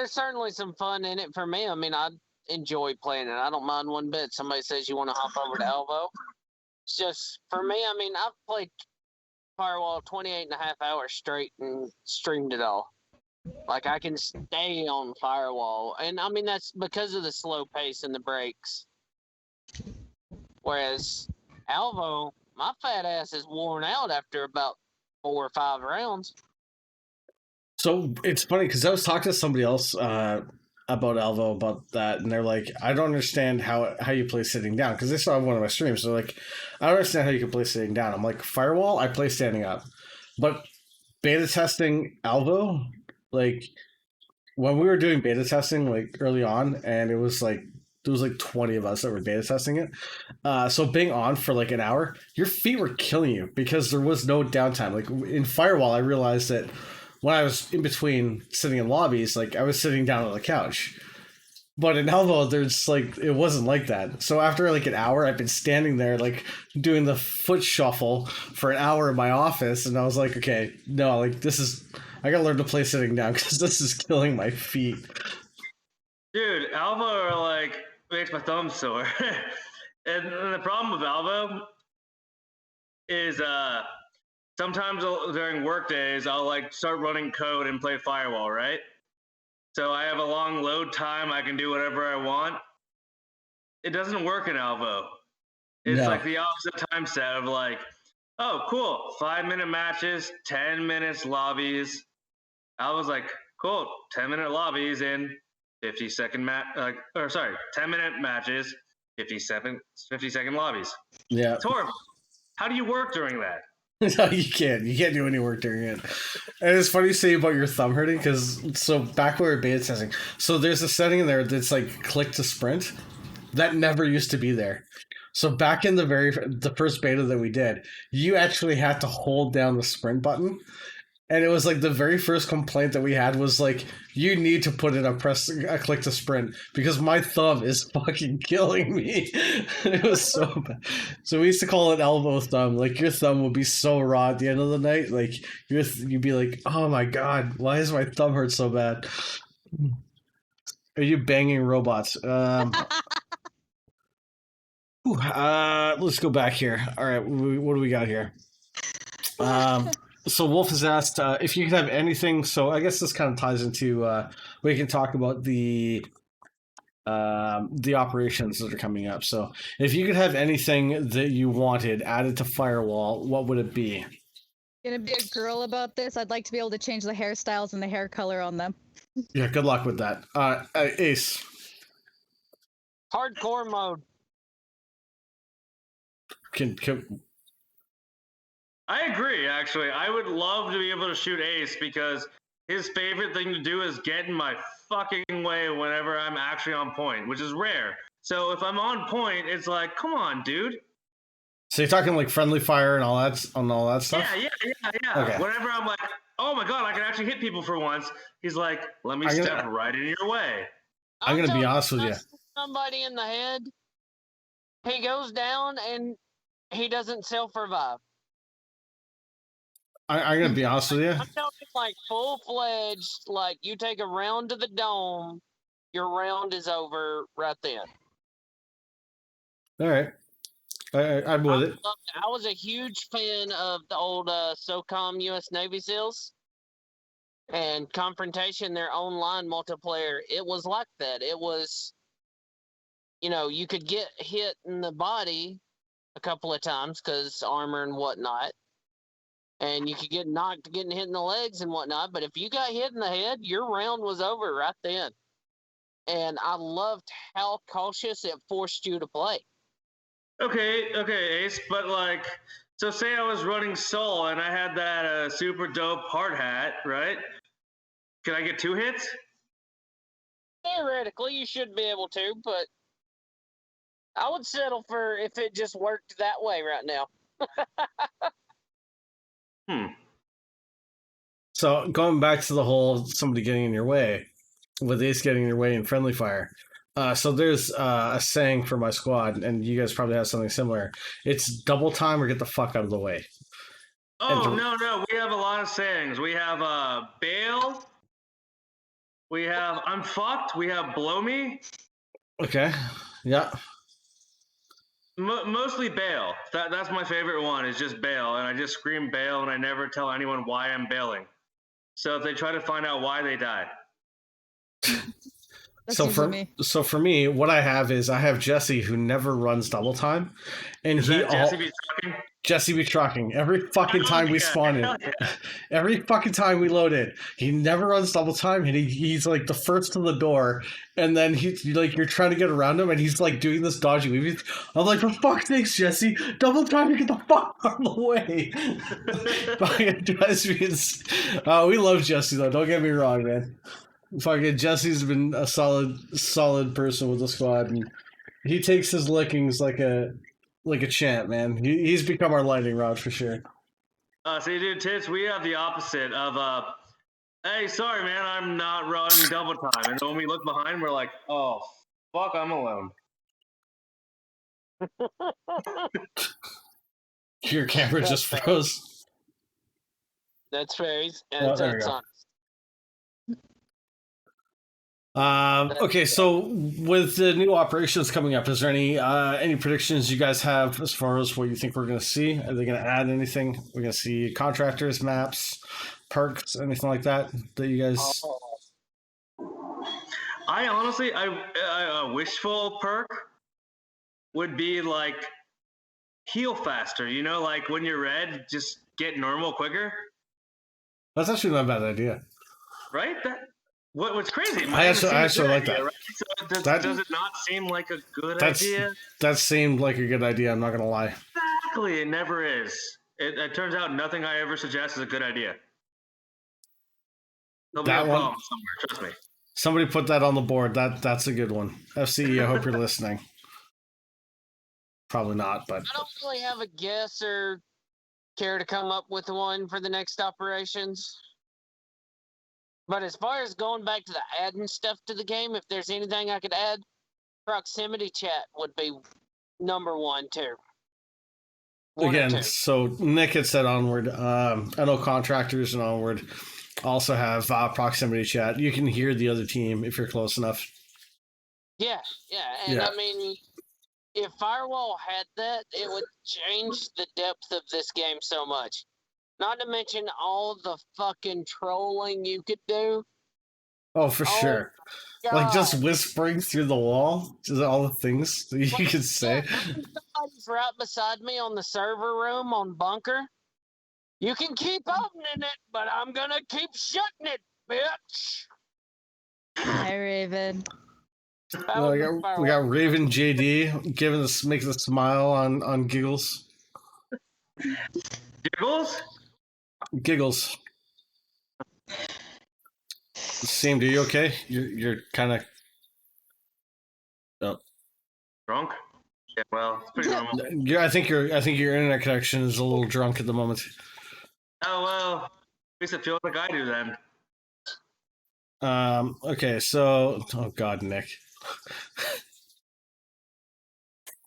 certainly some fun in it for me. I mean, I enjoy playing it. I don't mind one bit. Somebody says you want to hop over to Elvo. It's just for me. I mean, I've played Firewall 28 and a half hours straight and streamed it all. Like I can stay on Firewall, and I mean that's because of the slow pace and the breaks. Whereas Alvo, my fat ass is worn out after about 4 or 5 rounds. So it's funny because I was talking to somebody else about Alvo about that, and they're like, I don't understand how you play sitting down, because they saw one of my streams. So like, I don't understand how you can play sitting down. I'm like, Firewall, I play standing up, but beta testing Alvo, like when we were doing beta testing like early on, and it was like there was like 20 of us that were beta testing it. So being on for like an hour, your feet were killing you because there was no downtime. Like in Firewall, I realized that when I was in between sitting in lobbies, like I was sitting down on the couch. But in Elvo, there's like it wasn't like that. So after like an hour, I've been standing there like doing the foot shuffle for an hour in my office, and I was like, okay, no, like this is I gotta learn to play sitting down because this is killing my feet. Dude, Alvo are like makes my thumb sore. and the problem with Alvo is sometimes during work days I'll like start running code and play Firewall, right? So I have a long load time. I can do whatever I want. It doesn't work in Alvo. It's No. like the opposite time set of like, oh, cool, 5-minute matches, 10 minutes lobbies. Alvo's like, cool, 10-minute lobbies in 50-second 10-minute matches, 50-second lobbies. Yeah. It's horrible. How do you work during that? No, you can't. You can't do any work during it. And it's funny you say about your thumb hurting because so back where we're beta testing, so there's a setting in there that's like click to sprint. That never used to be there. So back in the first beta that we did, you actually had to hold down the sprint button. And it was like the very first complaint that we had was like, you need to put in a click to sprint because my thumb is fucking killing me. It was so bad. So we used to call it elbow thumb. Like your thumb would be so raw at the end of the night. Like you'd be like, oh my God, why does my thumb hurt so bad? Are you banging robots? Let's go back here. All right, what do we got here? So Wolf has asked if you could have anything. So I guess this kind of ties into we can talk about the operations that are coming up. So if you could have anything that you wanted added to Firewall, what would it be? Gonna be a girl about this. I'd like to be able to change the hairstyles and the hair color on them. Yeah, good luck with that. Ace. Hardcore mode. Can I agree, actually. I would love to be able to shoot Ace because his favorite thing to do is get in my fucking way whenever I'm actually on point, which is rare. So if I'm on point, it's like, come on, dude. So you're talking like friendly fire and all that stuff? Yeah. Okay. Whenever I'm like, oh my God, I can actually hit people for once, he's like, let me step right in your way. I'm going to be honest with you. Somebody in the head, he goes down and he doesn't self-revive. I'm going to be honest with you. I'm talking like full-fledged, like you take a round to the dome, your round is over right then. All right. I'm with it. I was a huge fan of the old SOCOM U.S. Navy SEALs and Confrontation, their online multiplayer. It was like that. It was, you could get hit in the body a couple of times because armor and whatnot. And you could get knocked getting hit in the legs and whatnot. But if you got hit in the head, your round was over right then. And I loved how cautious it forced you to play. Okay, Ace. But like, so say I was running Soul and I had that super dope hard hat, right? Can I get 2 hits? Theoretically, you should be able to, but I would settle for if it just worked that way right now. So going back to the whole somebody getting in your way, with Ace getting in your way in friendly fire. So there's a saying for my squad, and you guys probably have something similar. It's double time or get the fuck out of the way. Oh, no. We have a lot of sayings. We have bail. We have I'm fucked. We have blow me. Okay. Yeah. Mostly bail. That's my favorite one. Is just bail, and I just scream bail, and I never tell anyone why I'm bailing. So if they try to find out why, they die. That's So usually for me. so for me, what I have is I have Jesse who never runs double time, and Is he that Jesse be talking? Jesse be trucking every fucking time we spawn in. Hell yeah. Every fucking time we load in, he never runs double time, and he's like the first to the door, and then he's like you're trying to get around him, and he's like doing this dodgy move. I'm like, for fuck's sakes, Jesse, double time to get the fuck out of the way. Fucking drives me we love Jesse though. Don't get me wrong, man. Fucking Jesse's been a solid person with the squad, and he takes his lickings like a champ, man. He's become our lightning rod for sure. See, dude, Titch, we have the opposite of, hey, sorry, man, I'm not running double time. And when we look behind, we're like, oh, fuck, I'm alone. Your camera just froze. That's fair. Oh, there we That's go. honest. Okay, so with the new operations coming up, is there any predictions you guys have as far as what you think we're going to see? Are they going to add anything? We're going to see contractors, maps, perks, anything like that you guys? I honestly, a wishful perk would be like heal faster. You know, like when you're red, just get normal quicker. That's actually not a bad idea. Right? What's crazy? I actually like that. Right? So does it not seem like a good idea? That seemed like a good idea. I'm not gonna lie. Exactly, it never is. It turns out nothing I ever suggest is a good idea. There'll be a problem somewhere. Trust me. Somebody put that on the board. That's a good one. FCE, I hope you're listening. Probably not, but I don't really have a guess or care to come up with one for the next operations. But as far as going back to the adding stuff to the game, if there's anything I could add, proximity chat would be number one, too. Again, so Nick had said Onward. I know contractors and Onward also have proximity chat. You can hear the other team if you're close enough. Yeah. And I mean, if Firewall had that, it would change the depth of this game so much. Not to mention all the fucking trolling you could do. Oh, for sure. God. Like just whispering through the wall, just all the things that you could say. Somebody's right beside me on the server room on Bunker. You can keep opening it, but I'm gonna keep shutting it, bitch. Hi, Raven. We got Raven JD making a smile on Giggles. Giggles. Seemed, are you okay? You're kind of drunk. Yeah, well, it's pretty normal. Yeah, I think your internet connection is a little drunk at the moment. Oh well, at least it feels like I do then. Okay, so oh god, Nick.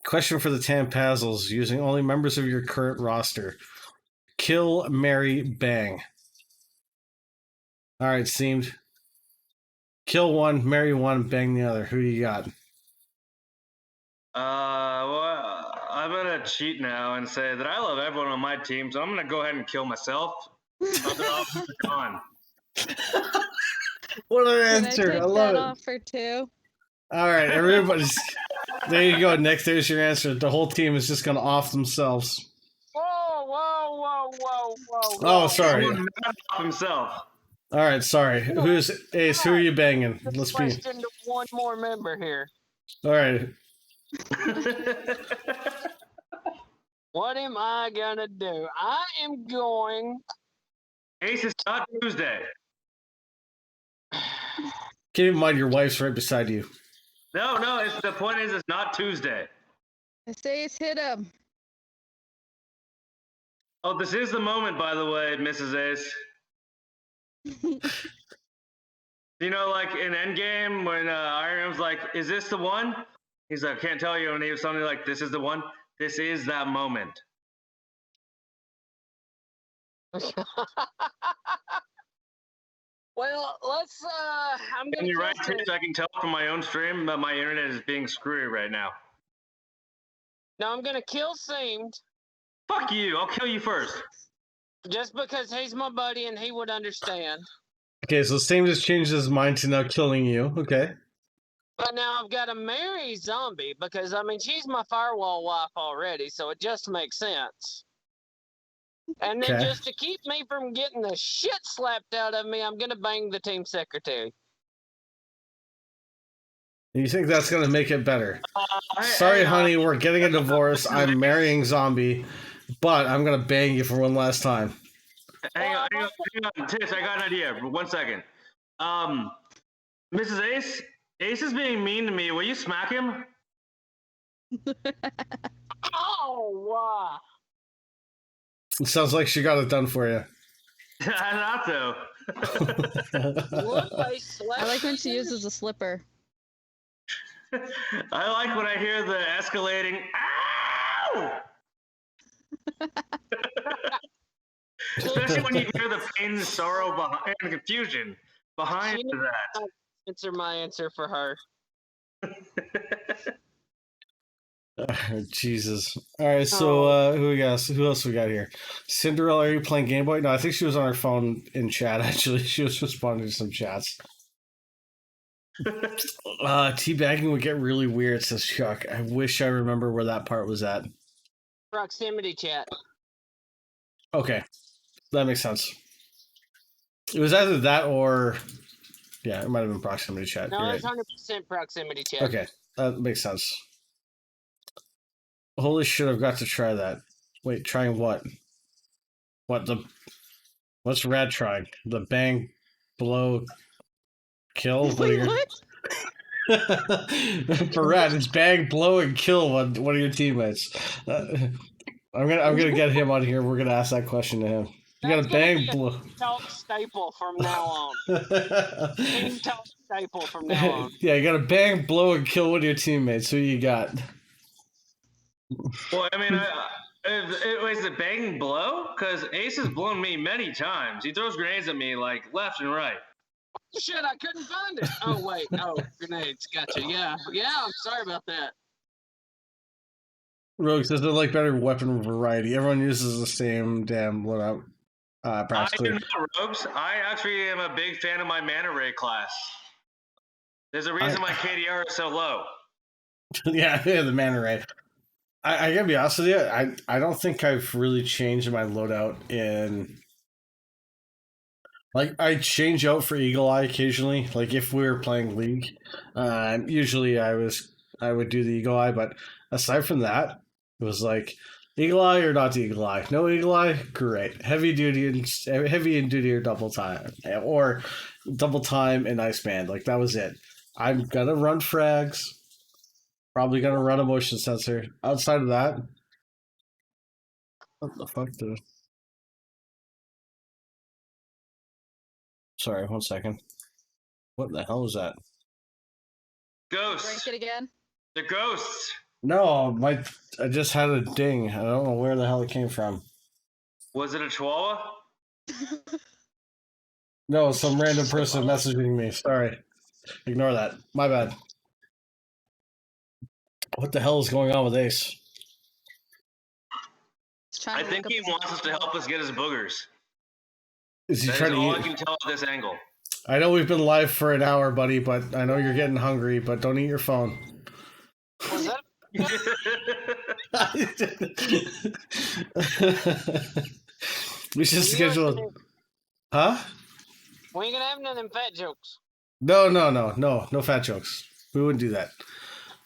Question for the Tampazzles, using only members of your current roster. Kill, marry, bang. Alright, seemed. Kill one, marry one, bang the other. Who you got? Well, I'm gonna cheat now and say that I love everyone on my team, so I'm gonna go ahead and kill myself. Other options are gone. What an Can answer! I take love that it. offer too? Alright, everybody's. There you go, Nick. There's your answer. The whole team is just gonna off themselves. Whoa. Oh, sorry. Himself. All right, sorry. Who's Ace? Who are you banging? Let's be. Question to one more member here. All right. What am I gonna do? I am going. Ace, it's not Tuesday. Keep in mind your wife's right beside you. No. The point is, it's not Tuesday. I say it's hit him. Oh, this is the moment, by the way, Mrs. Ace. You know, like in Endgame, when Iron Man's like, "Is this the one?" He's like, "Can't tell you." And he was something like, "This is the one." This is that moment. Well, let's. I'm Can gonna you kill write Sam. Titch? I can tell from my own stream that my internet is being screwy right now. No, I'm gonna kill Seamed Fuck you! I'll kill you first. just because he's my buddy and he would understand. Okay, so Sam just changed his mind to now killing you. Okay. But now I've got to marry Zombie because I mean she's my firewall wife already, so it just makes sense. And then Okay. just to keep me from getting the shit slapped out of me, I'm gonna bang the team secretary. You think that's gonna make it better? Sorry, Hang on. honey, we're getting a divorce. I'm marrying Zombie, but I'm gonna bang you for one last time. Hang on. Titch, I got an idea. 1 second. Mrs. Ace? Ace is being mean to me. Will you smack him? Oh, wow. It sounds like she got it done for you. I thought so. Look, I slapped I like when she him. uses a slipper. I like when I hear the escalating. Ow! Especially when you hear the pain, sorrow, and confusion behind She that. Answer my answer for her. Jesus. All right, so who else we got here? Cinderella, are you playing Game Boy? No, I think she was on her phone in chat. Actually, she was responding to some chats. Teabagging would get really weird, says Chuck. I wish I remember where that part was at. Proximity chat. Okay, that makes sense. It was either that or, yeah, it might have been proximity chat. No, You're it's right. 100% proximity chat. Okay, that makes sense. Holy shit, I've got to try that. Wait, trying what? What's Rad trying? The bang, blow, kill? Wait, what? For Rad, it's bang, blow, and kill one of your teammates. I'm gonna get him on here. We're gonna ask that question to him. You got That's a gonna bang, be a blow. talk staple from now on. Team talk staple from now on. Yeah, you got to bang, blow, and kill one of your teammates. Who you got? Well, I mean, is it bang and blow? Because Ace has blown me many times. He throws grenades at me like left and right. Shit, I couldn't find it. Oh, wait. Oh, grenades. Gotcha. Yeah. Yeah, I'm sorry about that. Rogue says they like better weapon variety. Everyone uses the same damn loadout. I Practically. do not, Rogues. I actually am a big fan of my Mana Ray class. There's a reason my KDR is so low. Yeah, the mana ray. I gotta be honest with you. I don't think I've really changed my loadout in. Like, I change out for Eagle Eye occasionally. Like, if we were playing League, usually I would do the Eagle Eye. But aside from that, it was like Eagle Eye or not Eagle Eye. No Eagle Eye, great. Heavy and duty or double time, or double time and ice band. Like, that was it. I'm gonna run frags. Probably gonna run a motion sensor. Outside of that, what the fuck, dude? Sorry, 1 second. What the hell was that? Ghosts. Break it again. The ghosts. No, I just had a ding. I don't know where the hell it came from. Was it a chihuahua? No, some random person messaging me. Sorry. Ignore that. My bad. What the hell is going on with Ace? I think he wants us to help us get his boogers. Is he That trying is to all eat? I can tell at this angle. I know we've been live for an hour, buddy, but I know you're getting hungry, but don't eat your phone. Was that? We should schedule. Huh? We ain't gonna have none of them fat jokes. No fat jokes. We wouldn't do that.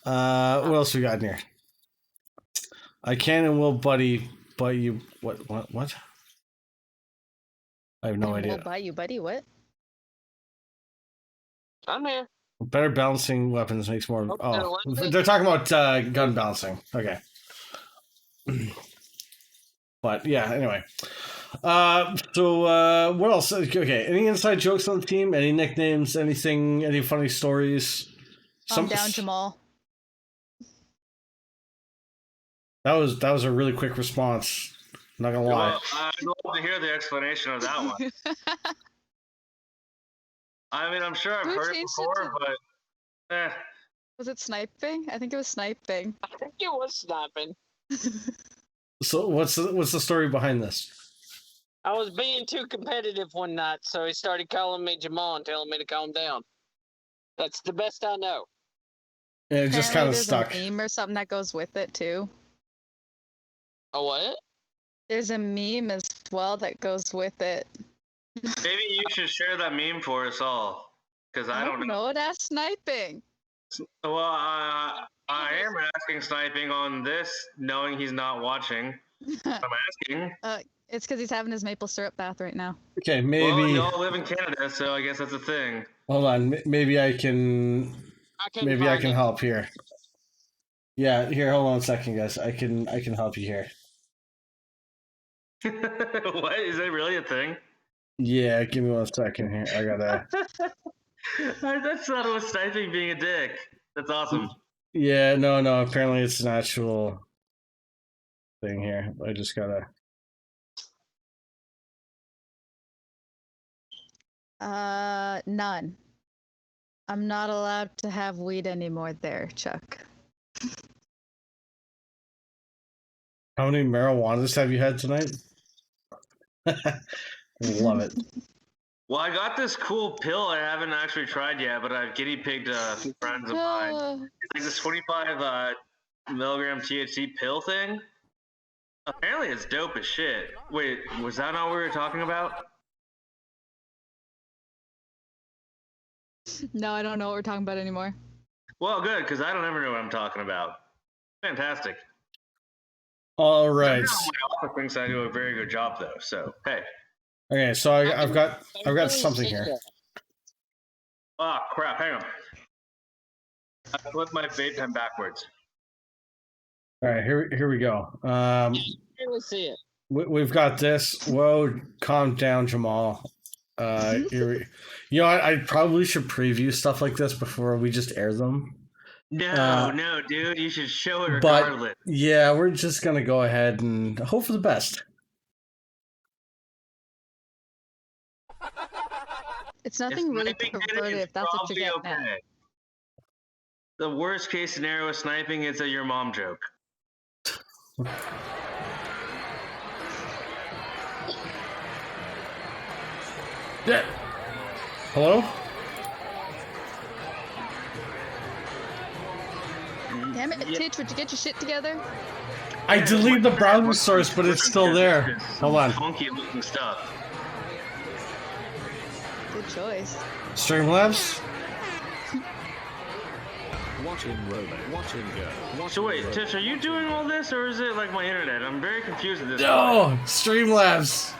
What else we got in here? I can and will, buddy, but you what? I have no idea. We'll buy you, buddy. What? I'm here. Better balancing weapons makes more. Oh, Oh, no, they're talking about gun balancing. Okay. But yeah, anyway. So what else? Okay, any inside jokes on the team? Any nicknames? Anything? Any funny stories? Calm down, Jamal. That was a really quick response. I'm not gonna lie. Well, I'd love to hear the explanation of that one. I mean, I'm sure I've Who heard it changed it before, to- but Was it sniping? I think it was sniping. I think it was sniping. So what's the story behind this? I was being too competitive one night, so he started calling me Jamal and telling me to calm down. That's the best I know. And it just kind Apparently of there's stuck. a meme or something that goes with it too. A what? There's a meme as well that goes with it. maybe you should share that meme for us all, because I don't know. That's sniping. Well, I am asking sniping on this, knowing he's not watching. I'm asking. It's because he's having his maple syrup bath right now. Okay, Well, maybe. y'all live in Canada, so I guess that's a thing. Hold on. Maybe I can. Maybe I can help here. Yeah, here. Hold on a second, guys. I can help you here. What is that really a thing? Yeah, give me 1 second here. I gotta. That's not what sniping being a dick. That's awesome. Yeah, no. Apparently, it's an actual thing here. I just gotta. None. I'm not allowed to have weed anymore there, Chuck. How many marijuanas have you had tonight? Love it. Well, I got this cool pill I haven't actually tried yet, but I've guinea pigged friends of mine. It's like this 25 milligram THC pill thing. Apparently, it's dope as shit. Wait, was that not what we were talking about? No, I don't know what we're talking about anymore. Well, good, because I don't ever know what I'm talking about. Fantastic. All right. My office thinks I do a very good job, though. So hey. Okay, so I've got something here. Oh crap! Hang on. I flipped my vape pen backwards. All right, here we go. Let's see it. We've got this. Whoa, calm down, Jamal. You know, I probably should preview stuff like this before we just air them. No, dude, you should show it regardless. But yeah, we're just gonna go ahead and hope for the best. It's nothing really perverted if that's what you're getting at. The worst case scenario with sniping is a your mom joke. Yeah. Hello? Damn it, Titch, would you get your shit together? I deleted the browser source, but it's still there. Hold on. Funky looking stuff. Good choice. Streamlabs? Watch him roll it. Watch him go. So wait, Tish, are you doing all this, or is it like my internet? I'm very confused at this. No! Streamlabs!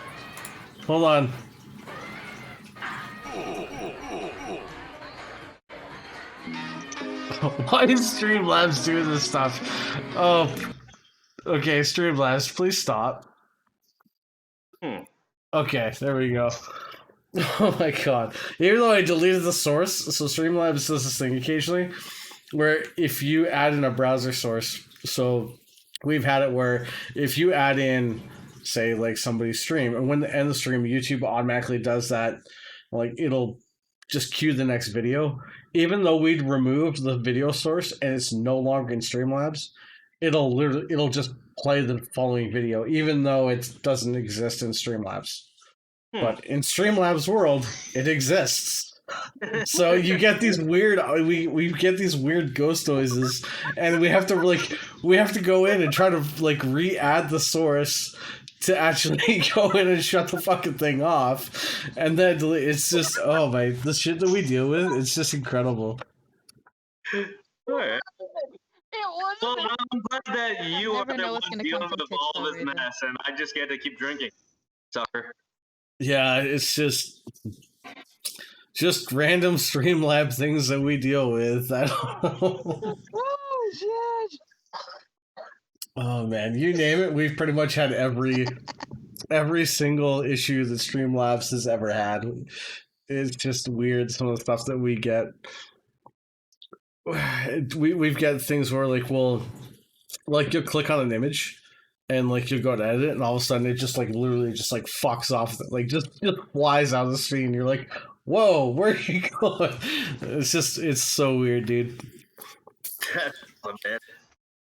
Hold on. Why is Streamlabs doing this stuff? Oh. Okay, Streamlabs, please stop. Okay, there we go. Oh my god. Even though I deleted the source, so Streamlabs does this thing occasionally, where if you add in a browser source, so we've had it where if you add in, say, like somebody's stream, and when they end the stream, YouTube automatically does that, like it'll just cue the next video. Even though we'd removed the video source and it's no longer in Streamlabs, it'll just play the following video, even though it doesn't exist in Streamlabs. But in Streamlabs world, it exists. So you get these weird we get these weird ghost noises, and we have to go in and try to like re-add the source to actually go in and shut the fucking thing off, and then delete. It's just the shit that we deal with. It's just incredible. Right. Well, I'm glad that you are never the know one what's gonna dealing come from with Titch all though, this either. mess, and I just get to keep drinking, sucker. Yeah, it's just random Streamlab things that we deal with. I don't know. Oh shit! Oh man, you name it, we've pretty much had every single issue that Streamlabs has ever had. It's just weird, some of the stuff that we get. We've got things where you'll click on an image and you'll go to edit, and all of a sudden it just literally just fucks off, just flies out of the screen. You're like, Whoa, where are you going? It's so weird, dude. That's a bit.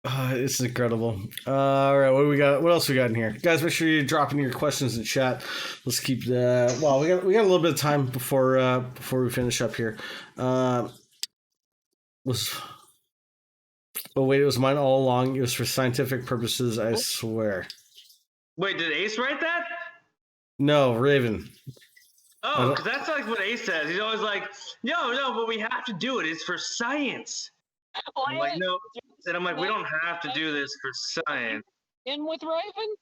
It's incredible. All right, what do we got? What else we got in here, guys? Make sure you drop in your questions in chat. Let's keep the. Well, we got a little bit of time before we finish up here. Was oh wait, it was mine all along. It was for scientific purposes. I swear. Wait, did Ace write that? No, Raven. Oh, because that's like what Ace says. He's always like, no, but we have to do it. It's for science. I'm like, no. And I'm like, we don't have to do this for science. In with Raven?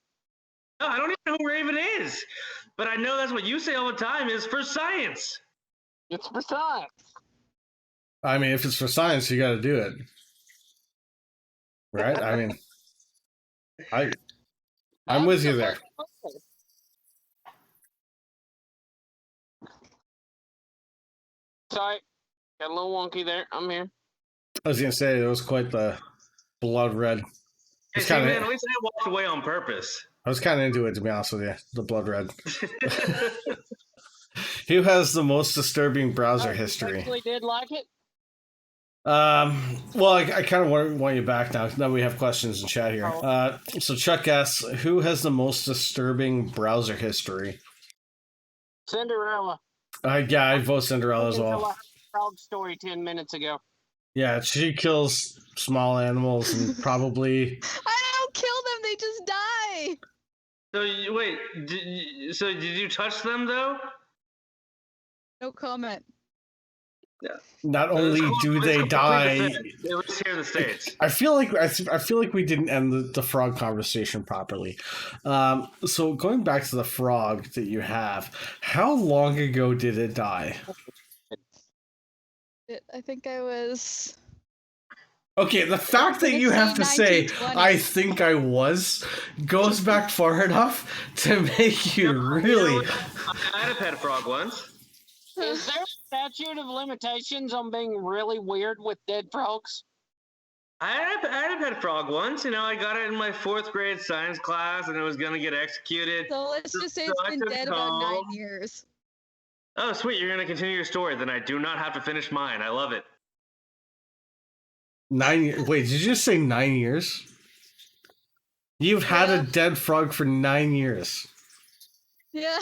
No, I don't even know who Raven is. But I know that's what you say all the time is for science. It's for science. I mean, if it's for science, you got to do it, right? I mean, I'm with you there. Sorry, got a little wonky there. I'm here. I was gonna say it was quite the blood red. Hey, It's see, kinda- man, at least I walked away on purpose. I was kind of into it, to be honest with you. The blood red. Who has the most disturbing browser I history? actually did like it. Well, I kind of want you back now. Now we have questions in chat here. So Chuck asks, who has the most disturbing browser history? Cinderella. Yeah, I vote Cinderella as Until I well. heard the frog story 10 minutes ago. Yeah, she kills small animals and probably. I don't kill them, they just die. So wait, did you touch them though? No comment. Not only do they die, At least here in the States. I feel like we didn't end the frog conversation properly. So going back to the frog that you have, how long ago did it die? I think I was. Okay, the fact that you have to say 1920. "I think I was" goes back far enough to make you really. I had a pet frog once. Is there a statute of limitations on being really weird with dead frogs? I had a pet frog once. You know, I got it in my 4th grade science class, and it was gonna get executed. So let's just say So it's I been took dead it about 9 home. years. Oh, sweet! You're gonna continue your story. Then I do not have to finish mine. I love it. 9 years. Wait, did you just say 9 years? You've had a Yeah. dead frog for 9 years. Yeah.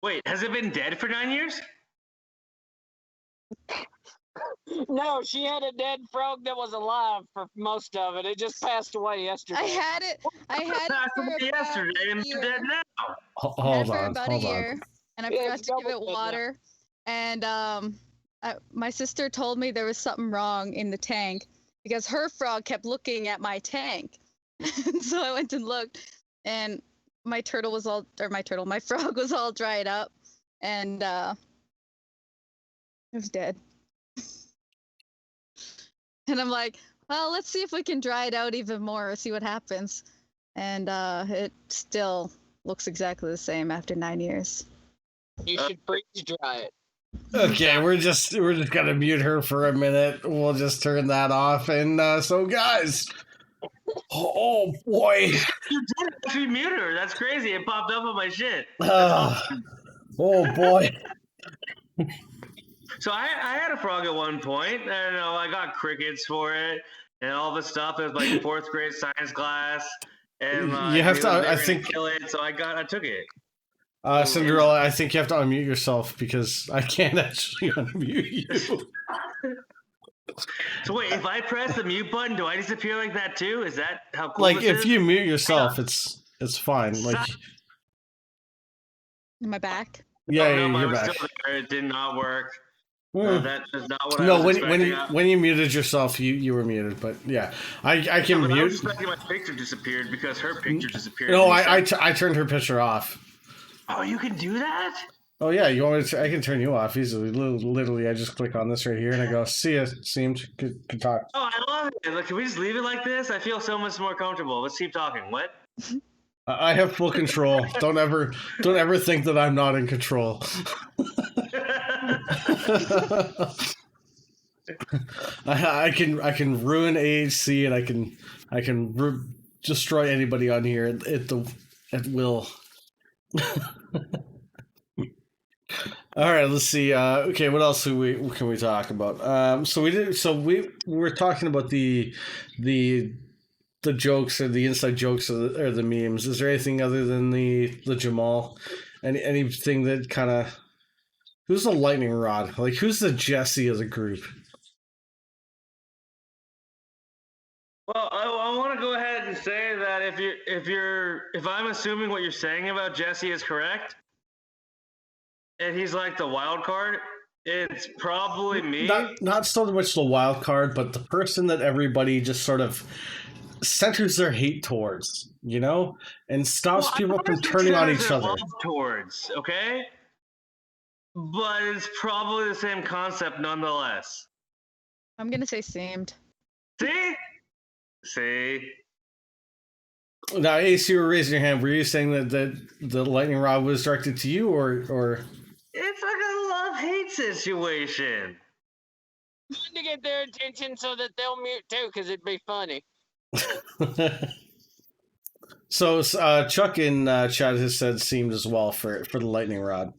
Wait, has it been dead for 9 years? No, she had a dead frog that was alive for most of it. It just passed away yesterday. I had it Passed for away about yesterday, and a it's year. dead now. I had Hold it for on, about hold a on. year, and I Yeah, forgot it's to give double it dead now. water. And my sister told me there was something wrong in the tank because her frog kept looking at my tank. And so I went and looked, and my frog was all dried up, and it was dead. And I'm like, well, let's see if we can dry it out even more, see what happens. And it still looks exactly the same after 9 years. You should freeze dry it. Okay, we're just gonna mute her for a minute. We'll just turn that off. And so, guys, oh boy, You did actually mute her. That's crazy. It popped up on my shit. oh boy. So I had a frog at one point, and I got crickets for it, and all this stuff. It was like 4th grade science class, and You have to- they were I gonna think- kill it. So I took it. Cinderella, I think you have to unmute yourself because I can't actually unmute you. So wait, if I press the mute button, do I disappear like that too? Is that how cool Like, this if is? you mute yourself, it's fine. Like, Am I back? yeah, Oh, no, mine you're was back. still there. It did not work. Hmm. That is not what I No, was when expecting. you muted yourself, you were muted. But yeah, I can But I was mute. expecting my picture disappeared because her picture disappeared. No, And you I said- turned her picture off. Oh, you can do that? Oh yeah, you want me to? I can turn you off easily. Literally, I just click on this right here and I go, "See ya, seemed good talk." Oh, I love it. Like, can we just leave it like this? I feel so much more comfortable. Let's keep talking. What? I have full control. Don't ever think that I'm not in control. I can ruin AHC and I can destroy anybody on here at will. All right, let's see. Okay, what else can we talk about? We were talking about the the jokes or the inside jokes or the memes. Is there anything other than the Jamal? Anything that kind of who's the lightning rod? Like who's the Jesse of the group? Well, I want to go ahead and say that if I'm assuming what you're saying about Jesse is correct, and he's like the wild card, it's probably me. Not so much the wild card, but the person that everybody just sort of centers their hate towards, you know, and stops people from turning on each other. Towards, okay, but it's probably the same concept nonetheless. I'm gonna say seamed. See. Now, Ace, you were raising your hand. Were you saying that the lightning rod was directed to you, or? It's like a love-hate situation. Trying to get their attention so that they'll mute too, because it'd be funny. So Chuck in chat has said seamed as well for the lightning rod.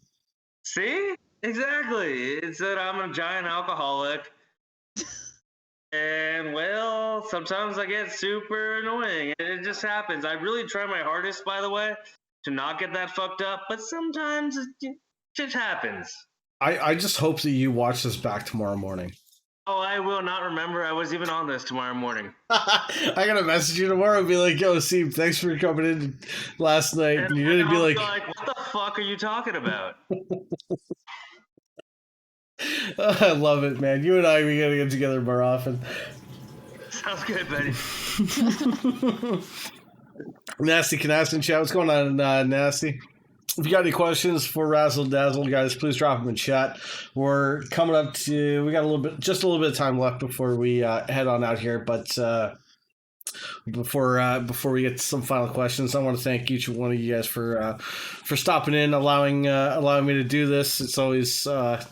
See? Exactly. It said I'm a giant alcoholic. And, well, sometimes I get super annoying. And it just happens. I really try my hardest, by the way, to not get that fucked up. But sometimes it just happens. I just hope that you watch this back tomorrow morning. Oh, I will not remember I was even on this tomorrow morning. I gotta message you tomorrow and be like, yo, Seam, thanks for coming in last night. And you're gonna be like, what the fuck are you talking about? I love it, man. You and I, we gotta get together more often. Sounds good, buddy. Nasty Canasta in chat. What's going on, Nasty? If you got any questions for Razzle Dazzle, guys, please drop them in chat. We're coming up to, we got just a little bit of time left before we head on out here. But before we get to some final questions, I want to thank each one of you guys for stopping in, allowing me to do this. It's always, as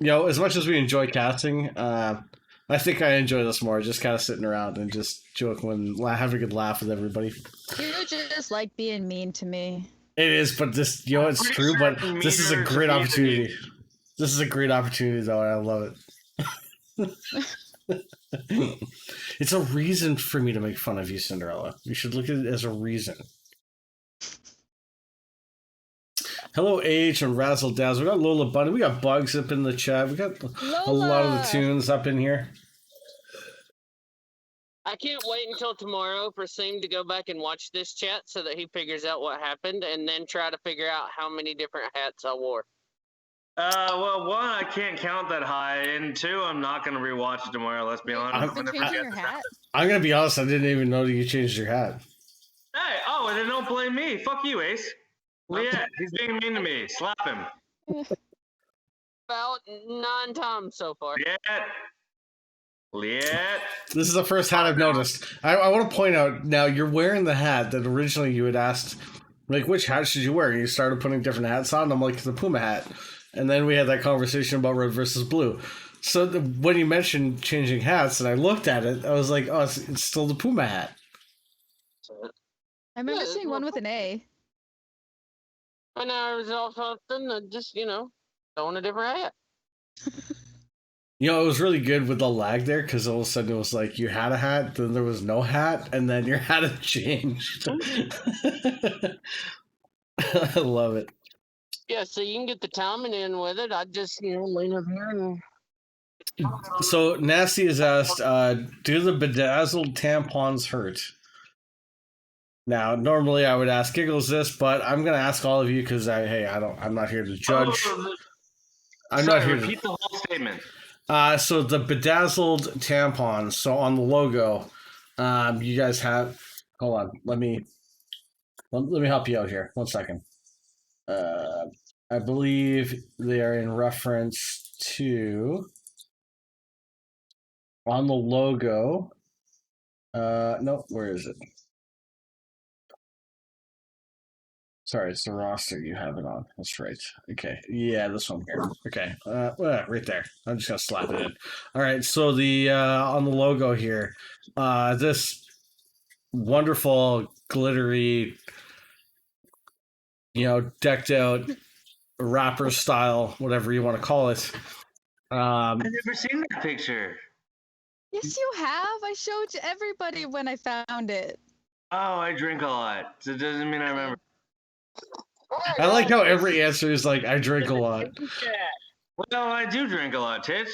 much as we enjoy casting, I think I enjoy this more, just kind of sitting around and just joking and having a good laugh with everybody. You just like being mean to me. It is, but this, it's true, but this is a great opportunity. This is a great opportunity, though, and I love it. It's a reason for me to make fun of you, Cinderella. You should look at it as a reason. Hello, H and Razzle Dazzle. We got Lola Bunny. We got Bugs up in the chat. We got a lot of the tunes up in here. I can't wait until tomorrow for Seam to go back and watch this chat so that he figures out what happened and then try to figure out how many different hats I wore. Well, one, I can't count that high, and two, I'm not going to rewatch it tomorrow, let's be honest. I'm going to be honest, I didn't even know that you changed your hat. Hey, and then don't blame me. Fuck you, Ace. Leah, he's being mean to me. Slap him. About 9 times so far. Liet. This is the first hat I've noticed. I want to point out now you're wearing the hat that originally you had asked, like, which hat should you wear? And you started putting different hats on. I'm like, the Puma hat. And then we had that conversation about red versus blue. So when you mentioned changing hats, and I looked at it, I was like, oh, it's still the Puma hat. I remember seeing one with an A. And I was also just, throwing a different hat. It was really good with the lag there because all of a sudden it was like you had a hat, then there was no hat, and then your hat had changed. I love it. Yeah, so you can get the timing in with it. I just, lean up here and... So Nasty has asked, do the bedazzled tampons hurt? Now, normally I would ask Giggles this, but I'm going to ask all of you because I'm not here to judge. Repeat the whole statement. So the bedazzled tampons. So on the logo, you guys have. Hold on, let me help you out here. 1 second. I believe they are in reference to on the logo. No, where is it? Sorry, it's the roster you have it on. That's right. Okay. Yeah, this one here. Okay. Right there. I'm just going to slap it in. All right. So the on the logo here, this wonderful, glittery, decked out rapper style, whatever you want to call it. I've never seen that picture. Yes, you have. I showed everybody when I found it. Oh, I drink a lot. So it doesn't mean I remember. I like how every answer is like, I drink a lot. Well, I do drink a lot, Titch.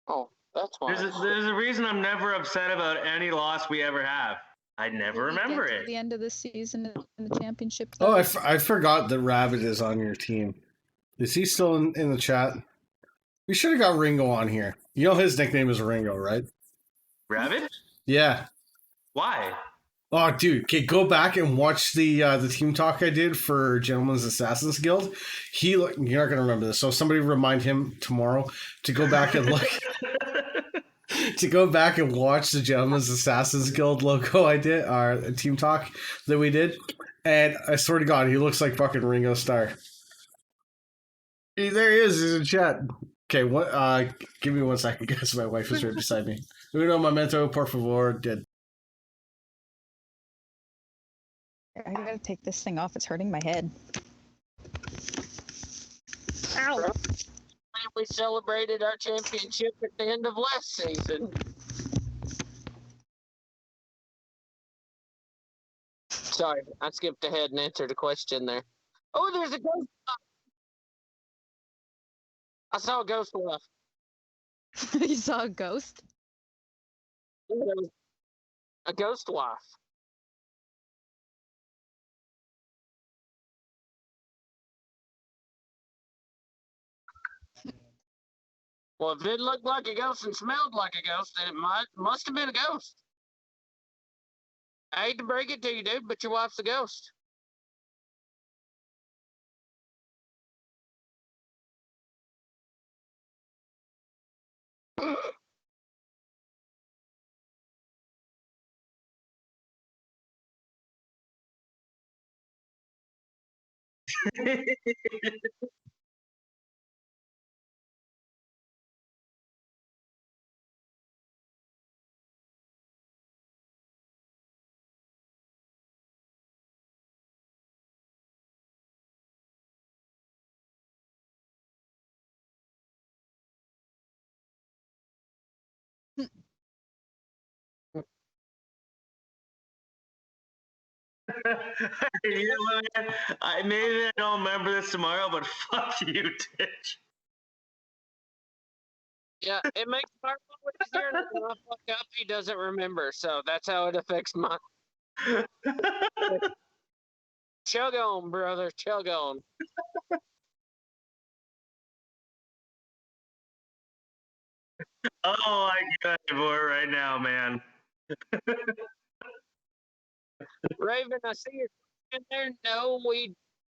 Oh, that's why. There's a reason I'm never upset about any loss we ever have. I never Did we remember get to it. the end of the season in the championship. Oh, though? I forgot that Rabbit is on your team. Is he still in the chat? We should have got Ringo on here. You know his nickname is Ringo, right? Rabbit? Yeah. Why? Oh, dude, okay, go back and watch the team talk I did for Gentleman's Assassins Guild. You're not gonna remember this, so somebody remind him tomorrow to go back and look, to go back and watch the Gentleman's Assassins Guild logo I did, our team talk that we did, and I swear to God, he looks like fucking Ringo Starr. There he is. He's in chat. Okay, what? Give me 1 second, guys. My wife is right beside me. Uno momento, por favor. Dead. I gotta take this thing off. It's hurting my head. Ow! We celebrated our championship at the end of last season. Sorry, I skipped ahead and answered a question there. Oh, there's a ghost. I saw a ghost wife. You saw a ghost? A ghost wife. Well, if it looked like a ghost and smelled like a ghost, then it must have been a ghost. I hate to break it to you, dude, but your wife's a ghost. You know what, man? Maybe I don't remember this tomorrow, but fuck you, Titch. Yeah, it makes my life easier, and when I fuck up, he doesn't remember, so that's how it affects mine. Chug on, brother, chug on. Oh, I get it for right now, man. Raven, I see your question there. No, we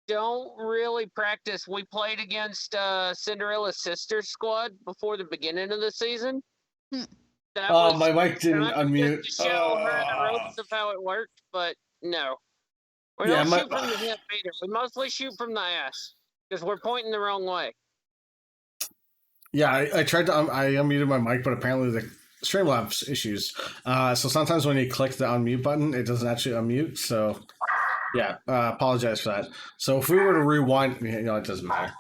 don't really practice. We played against Cinderella's sister squad before the beginning of the season. Hmm. That Oh, was my mic didn't kind of unmute. just to show her the ropes of how it worked, but no. We Yeah, don't shoot from the hip either. We mostly shoot from the ass because we're pointing the wrong way. Yeah, I tried to. I unmuted my mic, but apparently the Streamlabs issues. So sometimes when you click the unmute button, it doesn't actually unmute. So yeah, apologize for that. So if we were to rewind, it doesn't matter.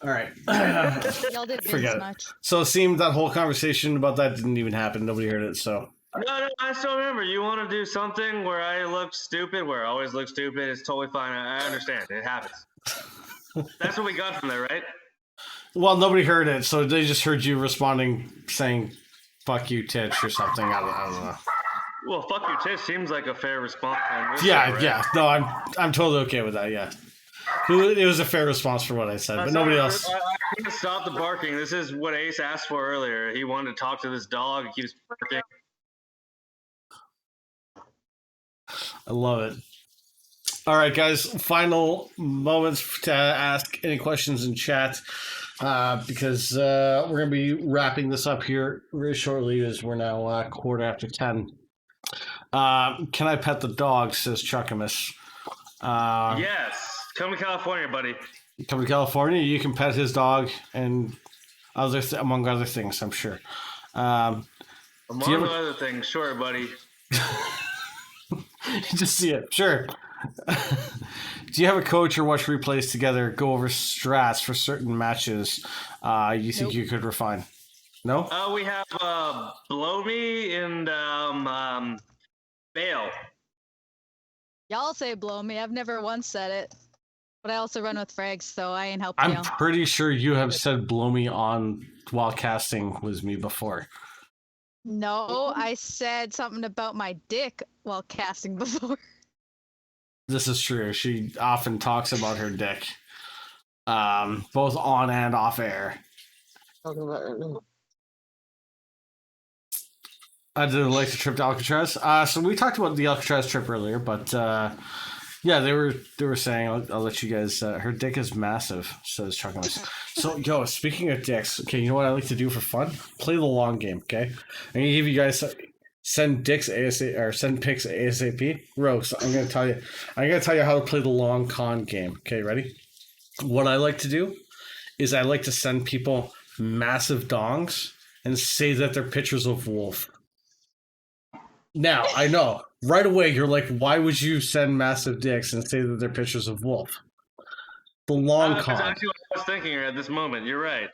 All right. Y'all didn't miss Forget it. much. So it seemed that whole conversation about that didn't even happen. Nobody heard it. So No, I still remember. You want to do something where I look stupid, where I always look stupid. It's totally fine. I understand. It happens. That's what we got from there, right? well, nobody heard it. So they just heard you responding, saying "fuck you, Titch" or something. I don't know. Well, fuck you, Titch seems like a fair response. On this Yeah, show, right? yeah. No, I'm totally okay with that. Yeah, it was a fair response for what I said, but nobody else. I can't stop the barking. This is what Ace asked for earlier. He wanted to talk to this dog. He keeps barking. I love it. All right, guys. Final moments to ask any questions in chat because we're going to be wrapping this up here very shortly as we're now 10:15. Can I pet the dog? Says Chuckamus. Yes. Come to California, buddy. Come to California, you can pet his dog and among other things, I'm sure. Among you ever- other things, sure, buddy. Just see it. Sure. Do you have a coach or watch replays together? Go over strats for certain matches. You think Nope. you could refine? No. We have Blow Me and Bail. Y'all say blow me. I've never once said it. But I also run with frags, so I ain't helping I'm y'all. pretty sure you have said "blow me" on while casting with me before. No, I said something about my dick while casting before. This is true. She often talks about her dick, both on and off air. Talking about right now. I didn't like the trip to Alcatraz. So we talked about the Alcatraz trip earlier, but yeah, they were saying I'll let you guys. Her dick is massive, says Chuck Norris. So yo, speaking of dicks, okay, you know what I like to do for fun? Play the long game. Okay, I'm gonna give you guys send dicks ASAP or send pics ASAP. Rose, I'm gonna tell you how to play the long con game. Okay, ready? What I like to do is I like to send people massive dongs and say that they're pictures of wolf. Now, I know, right away, you're like, why would you send massive dicks and say that they're pictures of wolf? The long That's con. actually what I was thinking at this moment. You're right.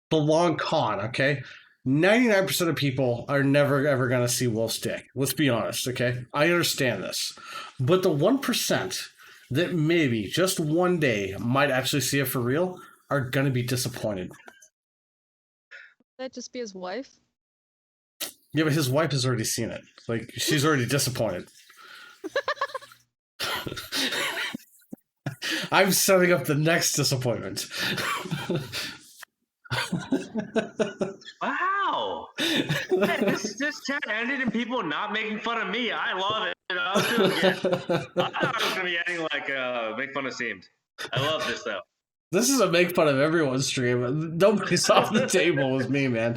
The long con, okay? 99% of people are never, ever going to see wolf's dick. Let's be honest, okay? I understand this. But the 1% that maybe just one day might actually see it for real are going to be disappointed. Would that just be his wife? Yeah, but his wife has already seen it. Like, she's already disappointed. I'm setting up the next disappointment. Wow. Man, this chat ended in people not making fun of me. I love it. I was doing good. I thought I was going to be ending like make fun of Seamed. I love this though. This is a make fun of everyone stream. Nobody's off the table with me, man.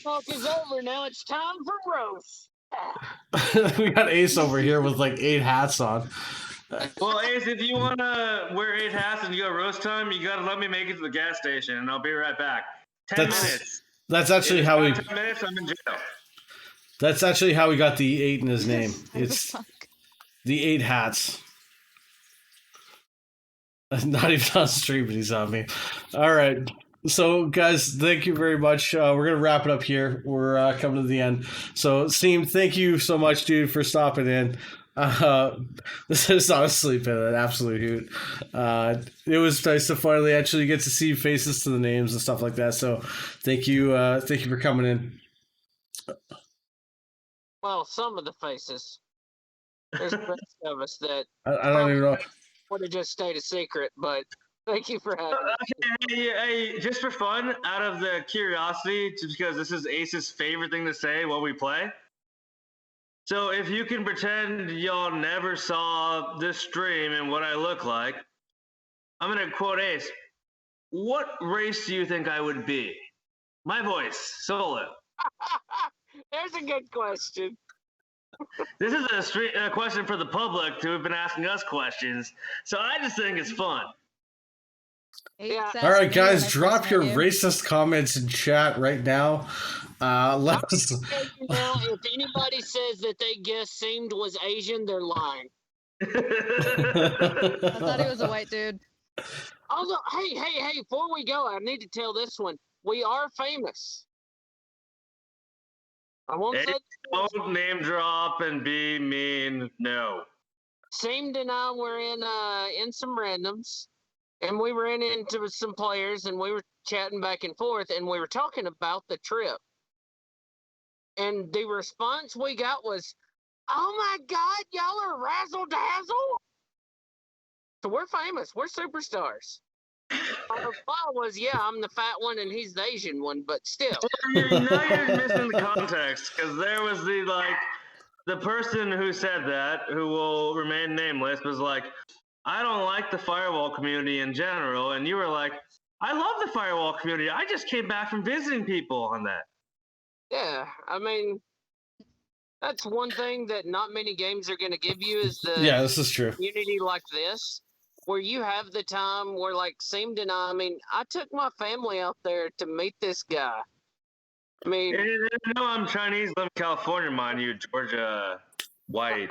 Talk is over now. It's time for roast. We got Ace over here with like 8 hats on. Well, Ace, if you want to wear 8 hats and you got roast time, you got to let me make it to the gas station, and I'll be right back. 10 minutes. That's actually how we. 10 minutes, I'm in jail. That's actually how we got the 8 in his name. How the It's fuck? the 8 hats. Not even on stream, but he's on me. All right. So, guys, thank you very much. We're going to wrap it up here. We're coming to the end. So, Seam, thank you so much, dude, for stopping in. This is honestly been an absolute hoot. It was nice to finally actually get to see faces to the names and stuff like that. So, thank you for coming in. Well, some of the faces. There's the rest of us that I don't even know. would have just stayed a secret, but thank you for having me. Hey, just for fun, out of the curiosity, just because this is Ace's favorite thing to say while we play. So if you can pretend y'all never saw this stream and what I look like, I'm going to quote Ace. What race do you think I would be? My voice, solo. There's a good question. This is a question for the public who have been asking us questions. So I just think it's fun. Yeah. All right, guys, drop your racist comments in chat right now. Let's. Now, if anybody says that they guessed Seamed was Asian, they're lying. I thought he was a white dude. Also, hey, before we go, I need to tell this one. We are famous. I won't Hey, say won't name drop and be mean. No. Seamed and I were in some randoms, and we ran into some players, and we were chatting back and forth, and we were talking about the trip. And the response we got was, "Oh my God, y'all are Razzle Dazzle!" So we're famous. We're superstars. Our reply was, "Yeah, I'm the fat one, and he's the Asian one," but still. Now you're missing the context because there was the person who said that, who will remain nameless, was like, I don't like the firewall community in general, and you were like, I love the firewall community. I just came back from visiting people on that. Yeah, I mean, that's one thing that not many games are going to give you is the Yeah, this is true. community like this, where you have the time where, like, Seamed and I mean, I took my family out there to meet this guy. I mean, No, I'm Chinese, live in California, mind you, Georgia. White.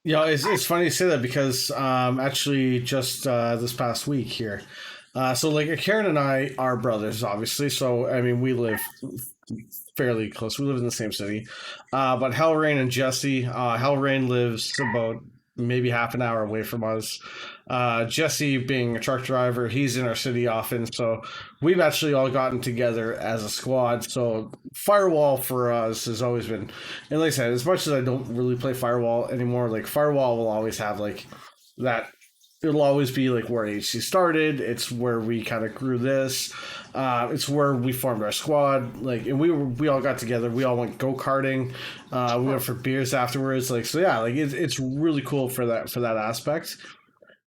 It's funny you say that because actually just this past week here, so like Karen and I are brothers, obviously. So I mean, we live fairly close. We live in the same city. But Hellrain and Jesse, Hellrain lives about maybe half an hour away from us. Jesse, being a truck driver, he's in our city often. So we've actually all gotten together as a squad. So Firewall for us has always been, and like I said, as much as I don't really play Firewall anymore, like Firewall will always have like that. It'll always be like where HC started. It's where we kind of grew this. It's where we formed our squad. Like, and we all got together. We all went go karting. We went for beers afterwards. Like, so yeah, like it's really cool for that aspect.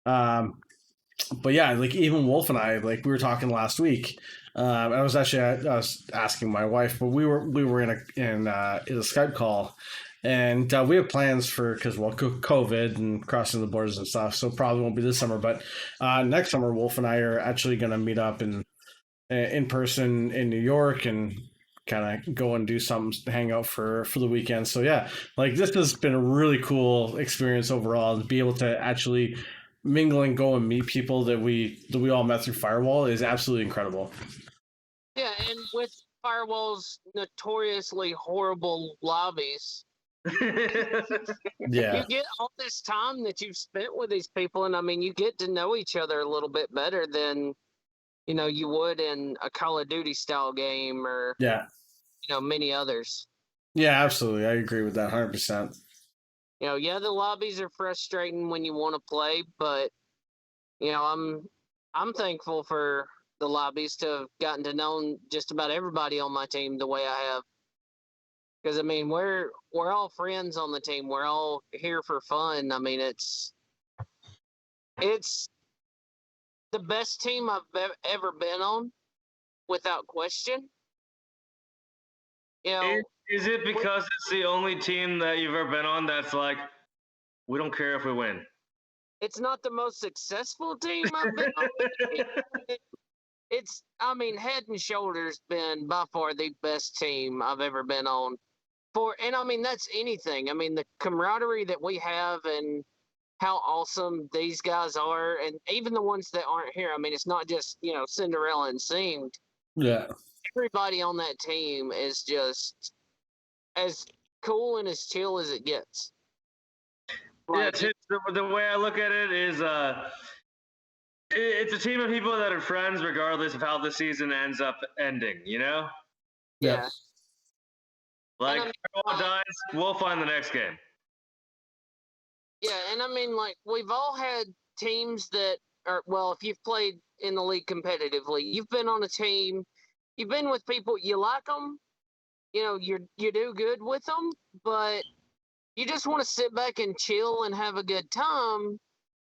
But yeah, like even Wolf and I, like we were talking last week. I was asking my wife, but we were in a Skype call, and we have plans for because COVID and crossing the borders and stuff. So probably won't be this summer, but next summer, Wolf and I are actually going to meet up in person in New York and kind of go and do something, hang out for the weekend. So yeah, like this has been a really cool experience overall, and be able to actually mingle and go and meet people that we all met through Firewall is absolutely incredible. Yeah, and with Firewall's notoriously horrible lobbies, Yeah, you get all this time that you've spent with these people, and I mean, you get to know each other a little bit better than you would in a Call of Duty style game or yeah, many others. yeah, absolutely. I agree with that 100%. Yeah, the lobbies are frustrating when you want to play, but I'm thankful for the lobbies to have gotten to know just about everybody on my team the way I have. Because I mean, we're all friends on the team. We're all here for fun. I mean, it's the best team I've ever been on, without question. Is it because it's the only team that you've ever been on that's like, we don't care if we win? It's not the most successful team I've been on. It's, I mean, head and shoulders been by far the best team I've ever been on. And I mean, that's anything. I mean, the camaraderie that we have and how awesome these guys are, and even the ones that aren't here. I mean, it's not just, Cinderella and Seamed. Yeah. Everybody on that team is just as cool and as chill as it gets. Yeah, the way I look at it is it's a team of people that are friends regardless of how the season ends up ending, Yeah. Like, if everyone dies, we'll find the next game. Yeah, and I mean, like, we've all had teams that are, well, if you've played in the league competitively, you've been on a team, you've been with people, you like them, you do good with them, but you just want to sit back and chill and have a good time.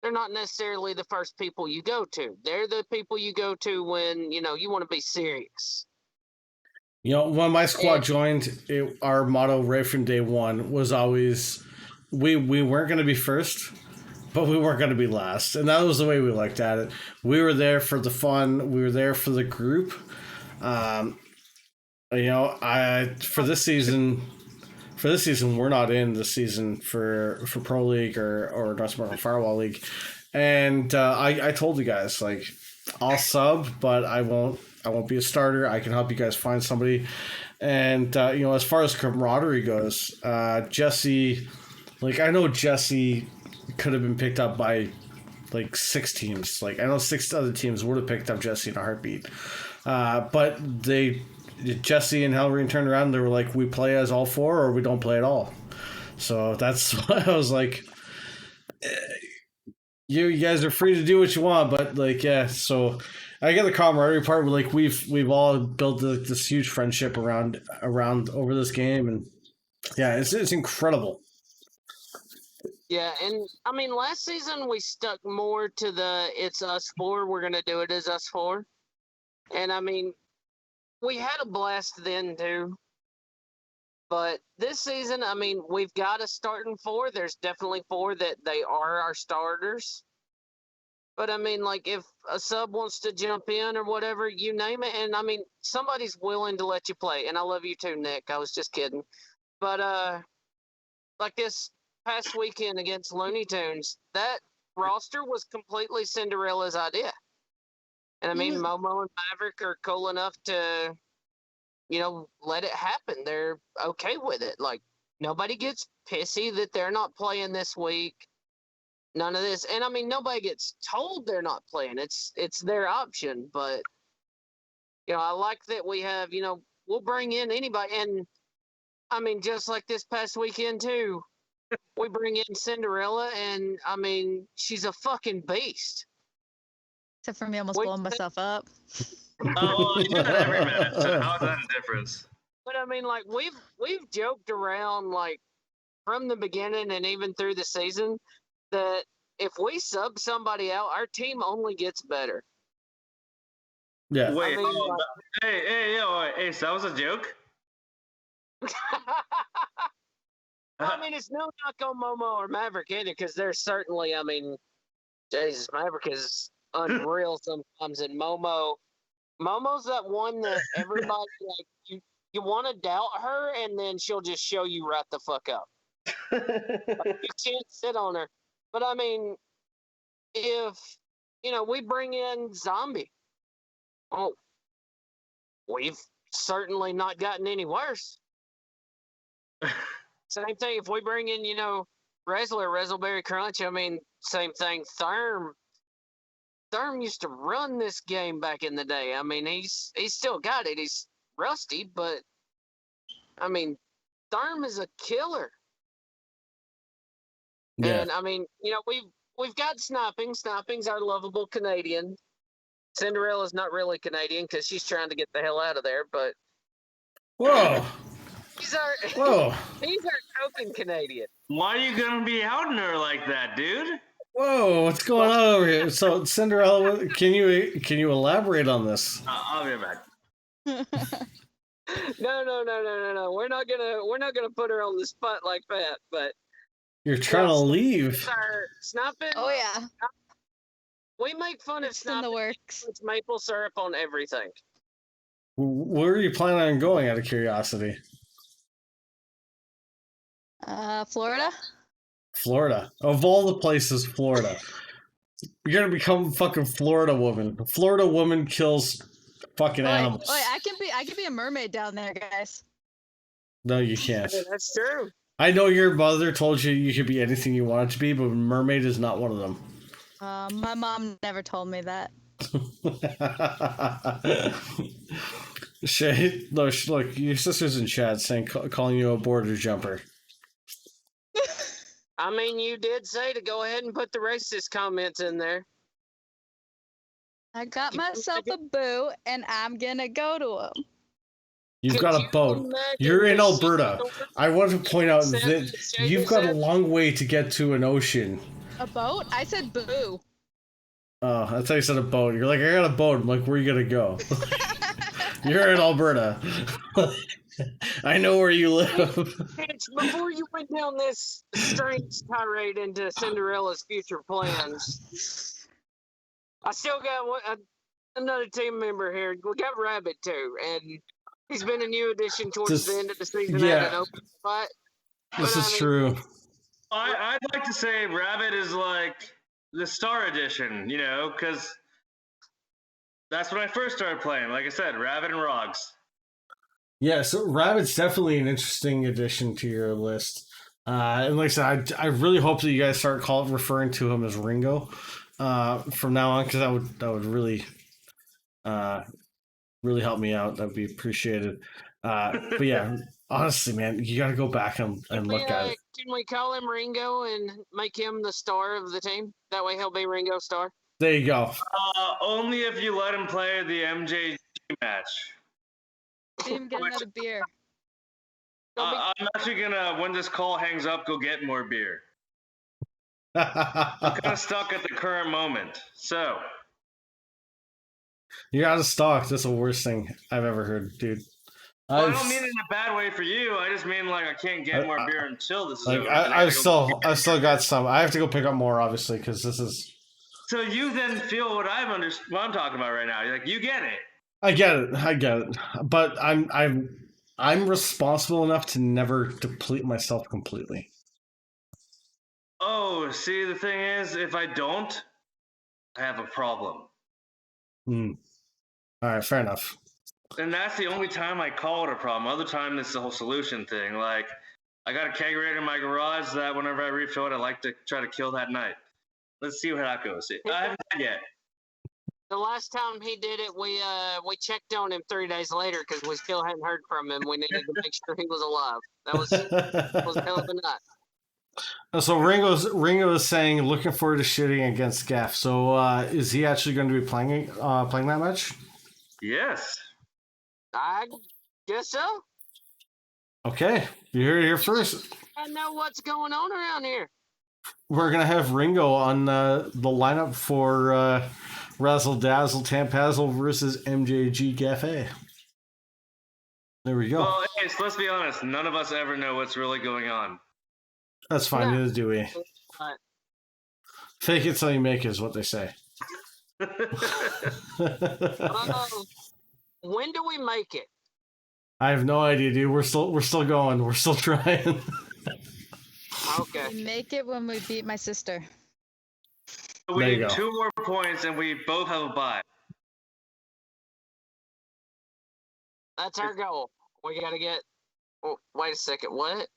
They're not necessarily the first people you go to. They're the people you go to when, you want to be serious. When my squad joined, our motto right from day one was always, we weren't going to be first, but we weren't going to be last. And that was the way we looked at it. We were there for the fun. We were there for the group. For this season, we're not in this season for Pro League or North American Firewall League. And I told you guys, like, I'll sub, but I won't be a starter. I can help you guys find somebody. And, as far as camaraderie goes, Jesse, like, I know Jesse could have been picked up by, like, 6 teams. Like, I know 6 other teams would have picked up Jesse in a heartbeat. But Jesse and Hellrain turned around and they were like, we play as all 4 or we don't play at all. So that's why I was like, you guys are free to do what you want, but like, yeah, so I get the camaraderie part. Like we've all built this huge friendship around over this game, and yeah, it's incredible. Yeah, and I mean, last season we stuck more to the it's us 4. We're gonna do it as us 4, and I mean, we had a blast then too. But this season, I mean, we've got a starting 4. There's definitely 4 that they are our starters. But I mean, like, if a sub wants to jump in or whatever, you name it. And I mean, somebody's willing to let you play. And I love you too, Nick. I was just kidding. But like this past weekend against Looney Tunes, that roster was completely Cinderella's idea. And I mean, Momo and Maverick are cool enough to, let it happen. They're okay with it. Like, nobody gets pissy that they're not playing this week. None of this. And I mean, nobody gets told they're not playing. It's their option. But, I like that we have, we'll bring in anybody. And I mean, just like this past weekend, too, we bring in Cinderella, and I mean, she's a fucking beast. Except for me almost blowing myself up. Oh, you do that every minute. So how is that a difference? But I mean, like we've joked around like from the beginning and even through the season that if we sub somebody out, our team only gets better. Yeah. Wait, I mean, hey, Ace, that was a joke? I mean, it's no knock on Momo or Maverick either, because they're certainly, I mean, Jesus, Maverick is unreal sometimes, and Momo's that one that everybody like you want to doubt her, and then she'll just show you right the fuck up. You can't sit on her. But I mean, if we bring in Zombie, oh, we've certainly not gotten any worse. Same thing if we bring in, Razzle or Razzleberry Crunch. I mean, same thing. Therm used to run this game back in the day. I mean, he's still got it. He's rusty, but I mean, Therm is a killer. Yeah. And I mean, we've got Sniping. Sniping's our lovable Canadian. Cinderella's not really Canadian because she's trying to get the hell out of there, but Whoa. he's our Whoa. he's our token Canadian. Why are you gonna be outing her like that, dude? Whoa, what's going on over here? So Cinderella, can you elaborate on this? I'll be back. No. We're not gonna put her on the spot like that. But You're trying to leave. it's our Sniping. Oh yeah, We make fun of it's in the Sniping. works. It's maple syrup on everything. Where are you planning on going, out of curiosity? Florida. Florida. Of all the places, Florida. You're gonna become fucking Florida woman. Florida woman kills fucking animals. I can be a mermaid down there, guys. No, you can't. That's true. I know your mother told you could be anything you wanted to be, but mermaid is not one of them. My mom never told me that. Shay, look, your sister's in chat saying calling you a border jumper. I mean, you did say to go ahead and put the racist comments in there. I got myself a boo, and I'm gonna go to him. You've Could got a you boat. imagine You're in the Alberta. seagull I want to point out said that that Shay you've got a said? long way to get to an ocean. A boat? I said boo. Oh, I thought you said a boat. You're like, I got a boat. I'm like, where are you gonna go? You're in Alberta. I know where you live. Titch, before you went down this strange tirade into Cinderella's future plans, I still got another team member here. We got Rabbit too, and he's been a new addition towards the end of the season at an open spot. This But, is I mean, true. I'd like to say Rabbit is like the Star Edition, because that's when I first started playing. Like I said, Rabbit and Rogs. Yeah, so Rabbit's definitely an interesting addition to your list. And like I said, I really hope that you guys start referring to him as Ringo from now on, because that would really really help me out. That'd be appreciated. But yeah, honestly, man, you got to go back and look at it. Can we call him Ringo and make him the star of the team? That way he'll be Ringo Star. There you go. Only if you let him play the MJG match. Didn't even get another beer. I'm actually gonna, when this call hangs up, go get more beer. I'm kind of stuck at the current moment. So You're out of stock. That's the worst thing I've ever heard, dude. I don't mean it in a bad way for you. I just mean like I can't get more beer until this is over. I've still got some. I have to go pick up more, obviously, because this is. So you then feel what I'm talking about right now. You're like, you get it. I get it. But I'm responsible enough to never deplete myself completely. Oh, see, the thing is, if I don't, I have a problem. All right, fair enough. And that's the only time I call it a problem. Other time, it's the whole solution thing. Like, I got a kegerator in my garage that whenever I refill it, I like to try to kill that night. Let's see how that goes. I haven't had yet. The last time he did it, we checked on him 3 days later because we still hadn't heard from him. We needed to make sure he was alive. That was a hell of a night. So Ringo is saying looking forward to shitting against Gaff. So is he actually going to be playing that match? Yes. I guess so. Okay, you heard it here first. I know what's going on around here. We're gonna have Ringo on the lineup for Razzle Dazzle Tampazzle versus MJG Cafe. There we go. Well, hey, so let's be honest. None of us ever know what's really going on. That's fine. Yeah. Neither do we. Fake it till you make it is what they say. When do we make it? I have no idea, dude. We're still going. We're still trying. Okay. We make it when we beat my sister. We There you need go. 2 more points, and we both have a bye. That's our goal. We gotta get. Oh, wait a second. What?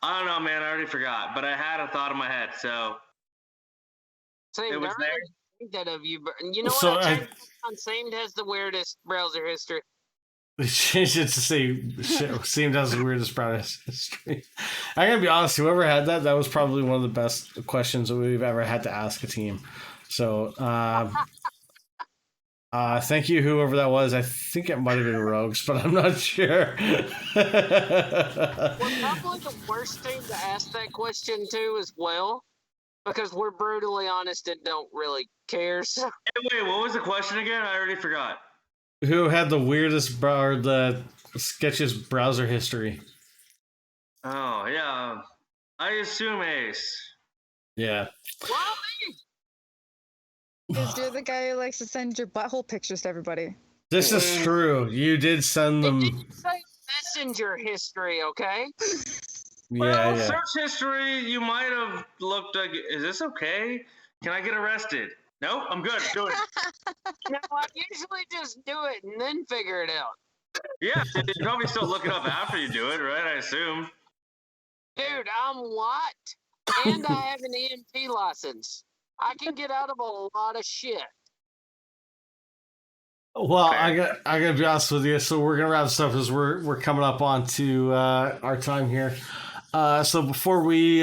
I don't know, man. I already forgot, but I had a thought in my head, so Seemed, it was I there. really think that of you, but you know what? So I changed it on Seemed has the weirdest browser history. They changed it to say seemed as the weirdest browser history. I'm gonna be honest. Whoever had that was probably one of the best questions that we've ever had to ask a team. So thank you, whoever that was. I think it might have been Rogues, but I'm not sure. We're probably the worst team to ask that question to as well, because we're brutally honest and don't really care. So Hey, wait, what was the question again? I already forgot. Who had the weirdest or the sketchiest browser history? Oh, yeah. I assume Ace. Yeah. well, Because you're the guy who likes to send your butthole pictures to everybody. This is true. You did send it them. didn't say messenger history, okay? Well, Yeah. search history, you might have looked like, is this okay? Can I get arrested? No, I'm good. Do it. No, I usually just do it and then figure it out. Yeah, you probably still look it up after you do it, right? I assume. Dude, I'm white and I have an EMT license. I can get out of a lot of shit. Well, I gotta be honest with you. So we're gonna wrap this up as we're coming up on to our time here. So before we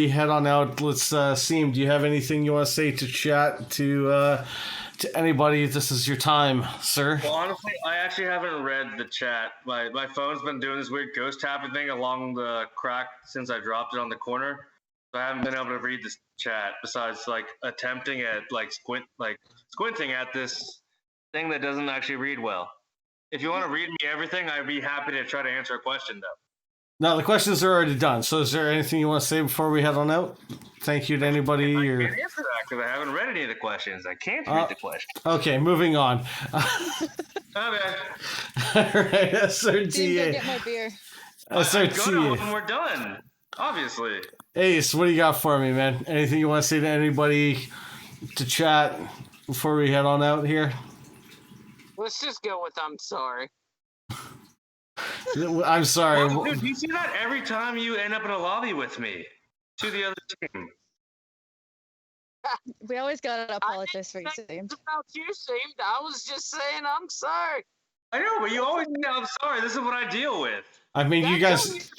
head on out, let's Seem, do you have anything you want to say to chat to anybody? This is your time, sir. Well, honestly, I actually haven't read the chat. My phone's been doing this weird ghost tapping thing along the crack since I dropped it on the corner. So I haven't been able to read this chat besides like attempting at squinting at this thing that doesn't actually read well. If you want to read me everything, I'd be happy to try to answer a question though. No, the questions are already done. So is there anything you want to say before we head on out? Thank you to anybody. I Or... can't answer that because I haven't read any of the questions. I can't read the questions. Okay, moving on. Okay. All right, Go SRTA. get my beer. I'm gonna SRTA. when we're done. Obviously. Ace, what do you got for me, man? Anything you want to say to anybody to chat before we head on out here? Let's just go with I'm sorry. I'm sorry. Well, dude, you see that every time you end up in a lobby with me to the other team. We always gotta apologize for you, Say Seem. about you, Seemed. I was just saying I'm sorry. I know, but you always say I'm sorry. This is what I deal with. I mean, you guys.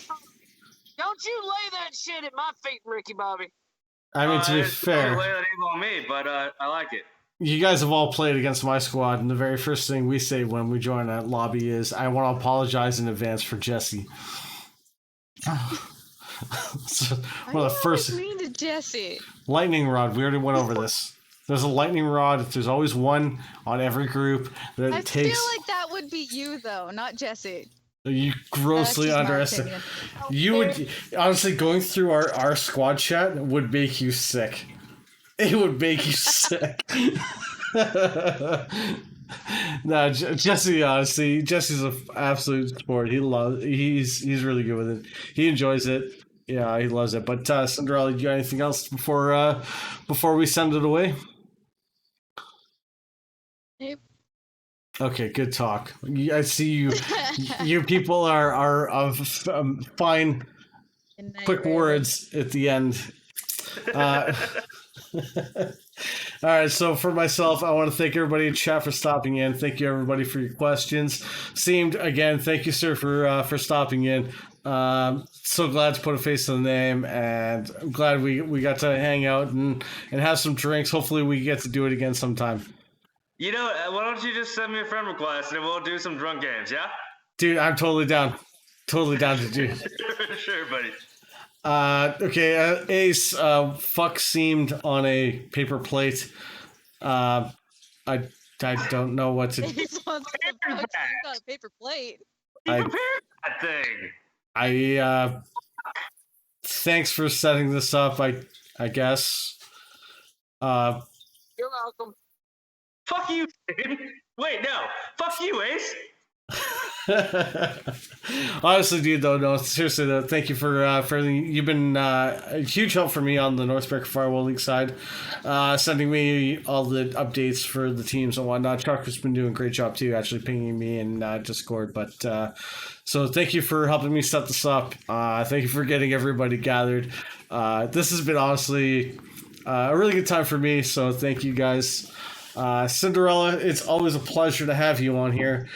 Don't you lay that shit at my feet, Ricky Bobby. I mean, to be It's fair, lay that name on me, but I like it. you guys have all played against my squad, and the very first thing we say when we join that lobby is, "I want to apologize in advance for Jesse." So, one of the first mean to Jesse. lightning rod. We already went over this. There's a lightning rod. There's always one on every group that I takes. feel like that would be you though, not Jesse. You grossly That's just my underestimate. opinion. You would honestly going through our squad chat would make you sick. It would make you sick. No, Jesse. Honestly, Jesse's an absolute sport. He's really good with it. He enjoys it. Yeah, he loves it. But Cinderella, you got anything else before we send it away? Nope. Okay, good talk. I see you. You people are of fine, Good night, quick Raven. words at the end. All right, so for myself, I want to thank everybody in chat for stopping in. Thank you, everybody, for your questions. Seemed again, thank you, sir, for stopping in. So glad to put a face to the name, and I'm glad we got to hang out and have some drinks. Hopefully, we get to do it again sometime. You know, why don't you just send me a friend request and we'll do some drunk games, yeah? Dude, I'm totally down. Totally down to do. Sure, buddy. Okay, Ace, fuck seemed on a paper plate. I don't know what to. Ace wants to fuck you on a paper plate. He I- prepared that thing. Thanks for setting this up. I guess. You're welcome. Fuck you, dude. Wait, no. Fuck you, Ace. Honestly, dude, though, no, seriously, though, thank you for you've been a huge help for me on the North American Firewall League side, sending me all the updates for the teams and whatnot. Chuck has been doing a great job too, actually pinging me in Discord. But so thank you for helping me set this up. Thank you for getting everybody gathered. This has been honestly a really good time for me. So thank you guys. Cinderella, it's always a pleasure to have you on here.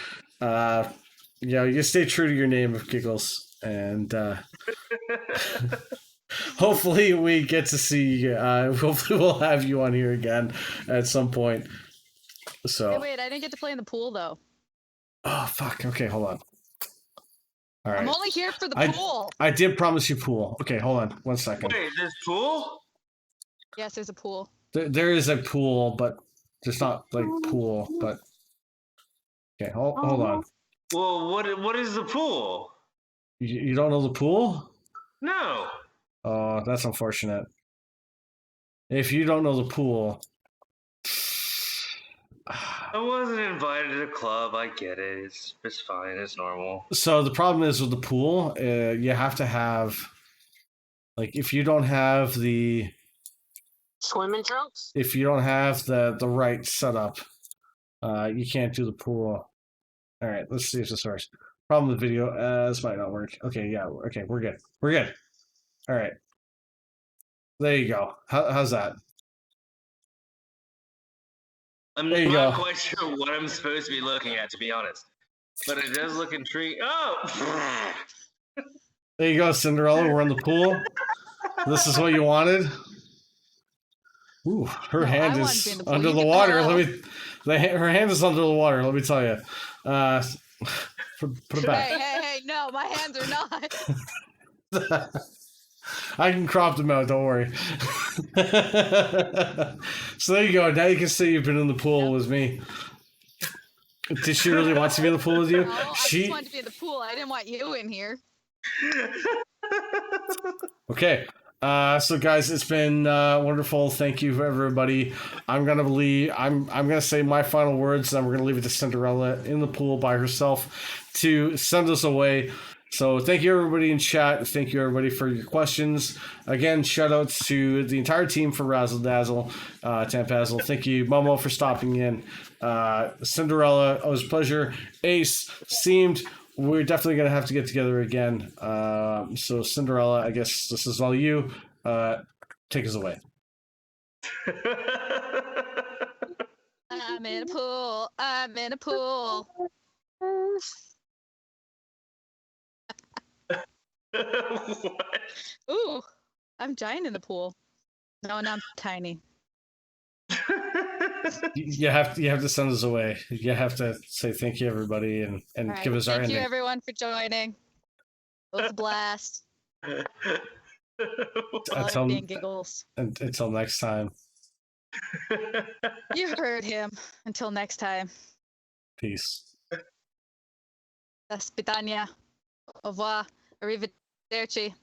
You stay true to your name of Giggles, and hopefully we get to see. Hopefully we'll have you on here again at some point. So. Hey, wait, I didn't get to play in the pool though. Oh fuck! Okay, hold on. All right. I'm only here for the pool. I did promise you pool. Okay, hold on 1 second. Wait, there's pool? Yes, there's a pool. There is a pool, but there's not like pool. But okay, hold on. Well, what is the pool? You don't know the pool? No. Oh, that's unfortunate. If you don't know the pool, I wasn't invited to the club. I get it. It's fine. It's normal. so the problem is with the pool, you have to have, like, if you don't have the Swimming trunks? if you don't have the right setup, you can't do the pool. All right, let's see if this works. Problem with video, this might not work. Okay, yeah, okay, we're good. We're good. All right. There you go. How's that? I'm There you not go. quite sure what I'm supposed to be looking at, to be honest. But it does look intriguing. Oh! There you go, Cinderella. We're in the pool. This is what you wanted. Ooh, her No, I hand wanted is to be in the pool. under You the can water. go. Her hand is under the water. Let me tell you. Put it back. Hey, no, my hands are not. I can crop them out. Don't worry. So there you go. Now you can say you've been in the pool with me. Did she really want to be in the pool with you? No, I just wanted to be in the pool. I didn't want you in here. Okay. So guys, it's been wonderful. Thank you, everybody. I'm gonna say my final words, and we're gonna leave it to Cinderella in the pool by herself to send us away. So thank you, everybody in chat. Thank you, everybody, for your questions. Again, shout outs to the entire team for Razzle Dazzle, Dazzle. Thank you, Momo, for stopping in. Cinderella, it was a pleasure. Ace, seemed we're definitely going to have to get together again. So Cinderella, I guess this is all you. Take us away. I'm in a pool. I'm in a pool. What? Ooh, I'm giant in the pool. No, I'm tiny. You have to send us away. You have to say thank you, everybody, and All right. give us our Thank ending. you, everyone, for joining. It was a blast. Until, Being Giggles. until next time. You heard him. Until next time. Peace. До свидания. Au revoir. Arrivederci.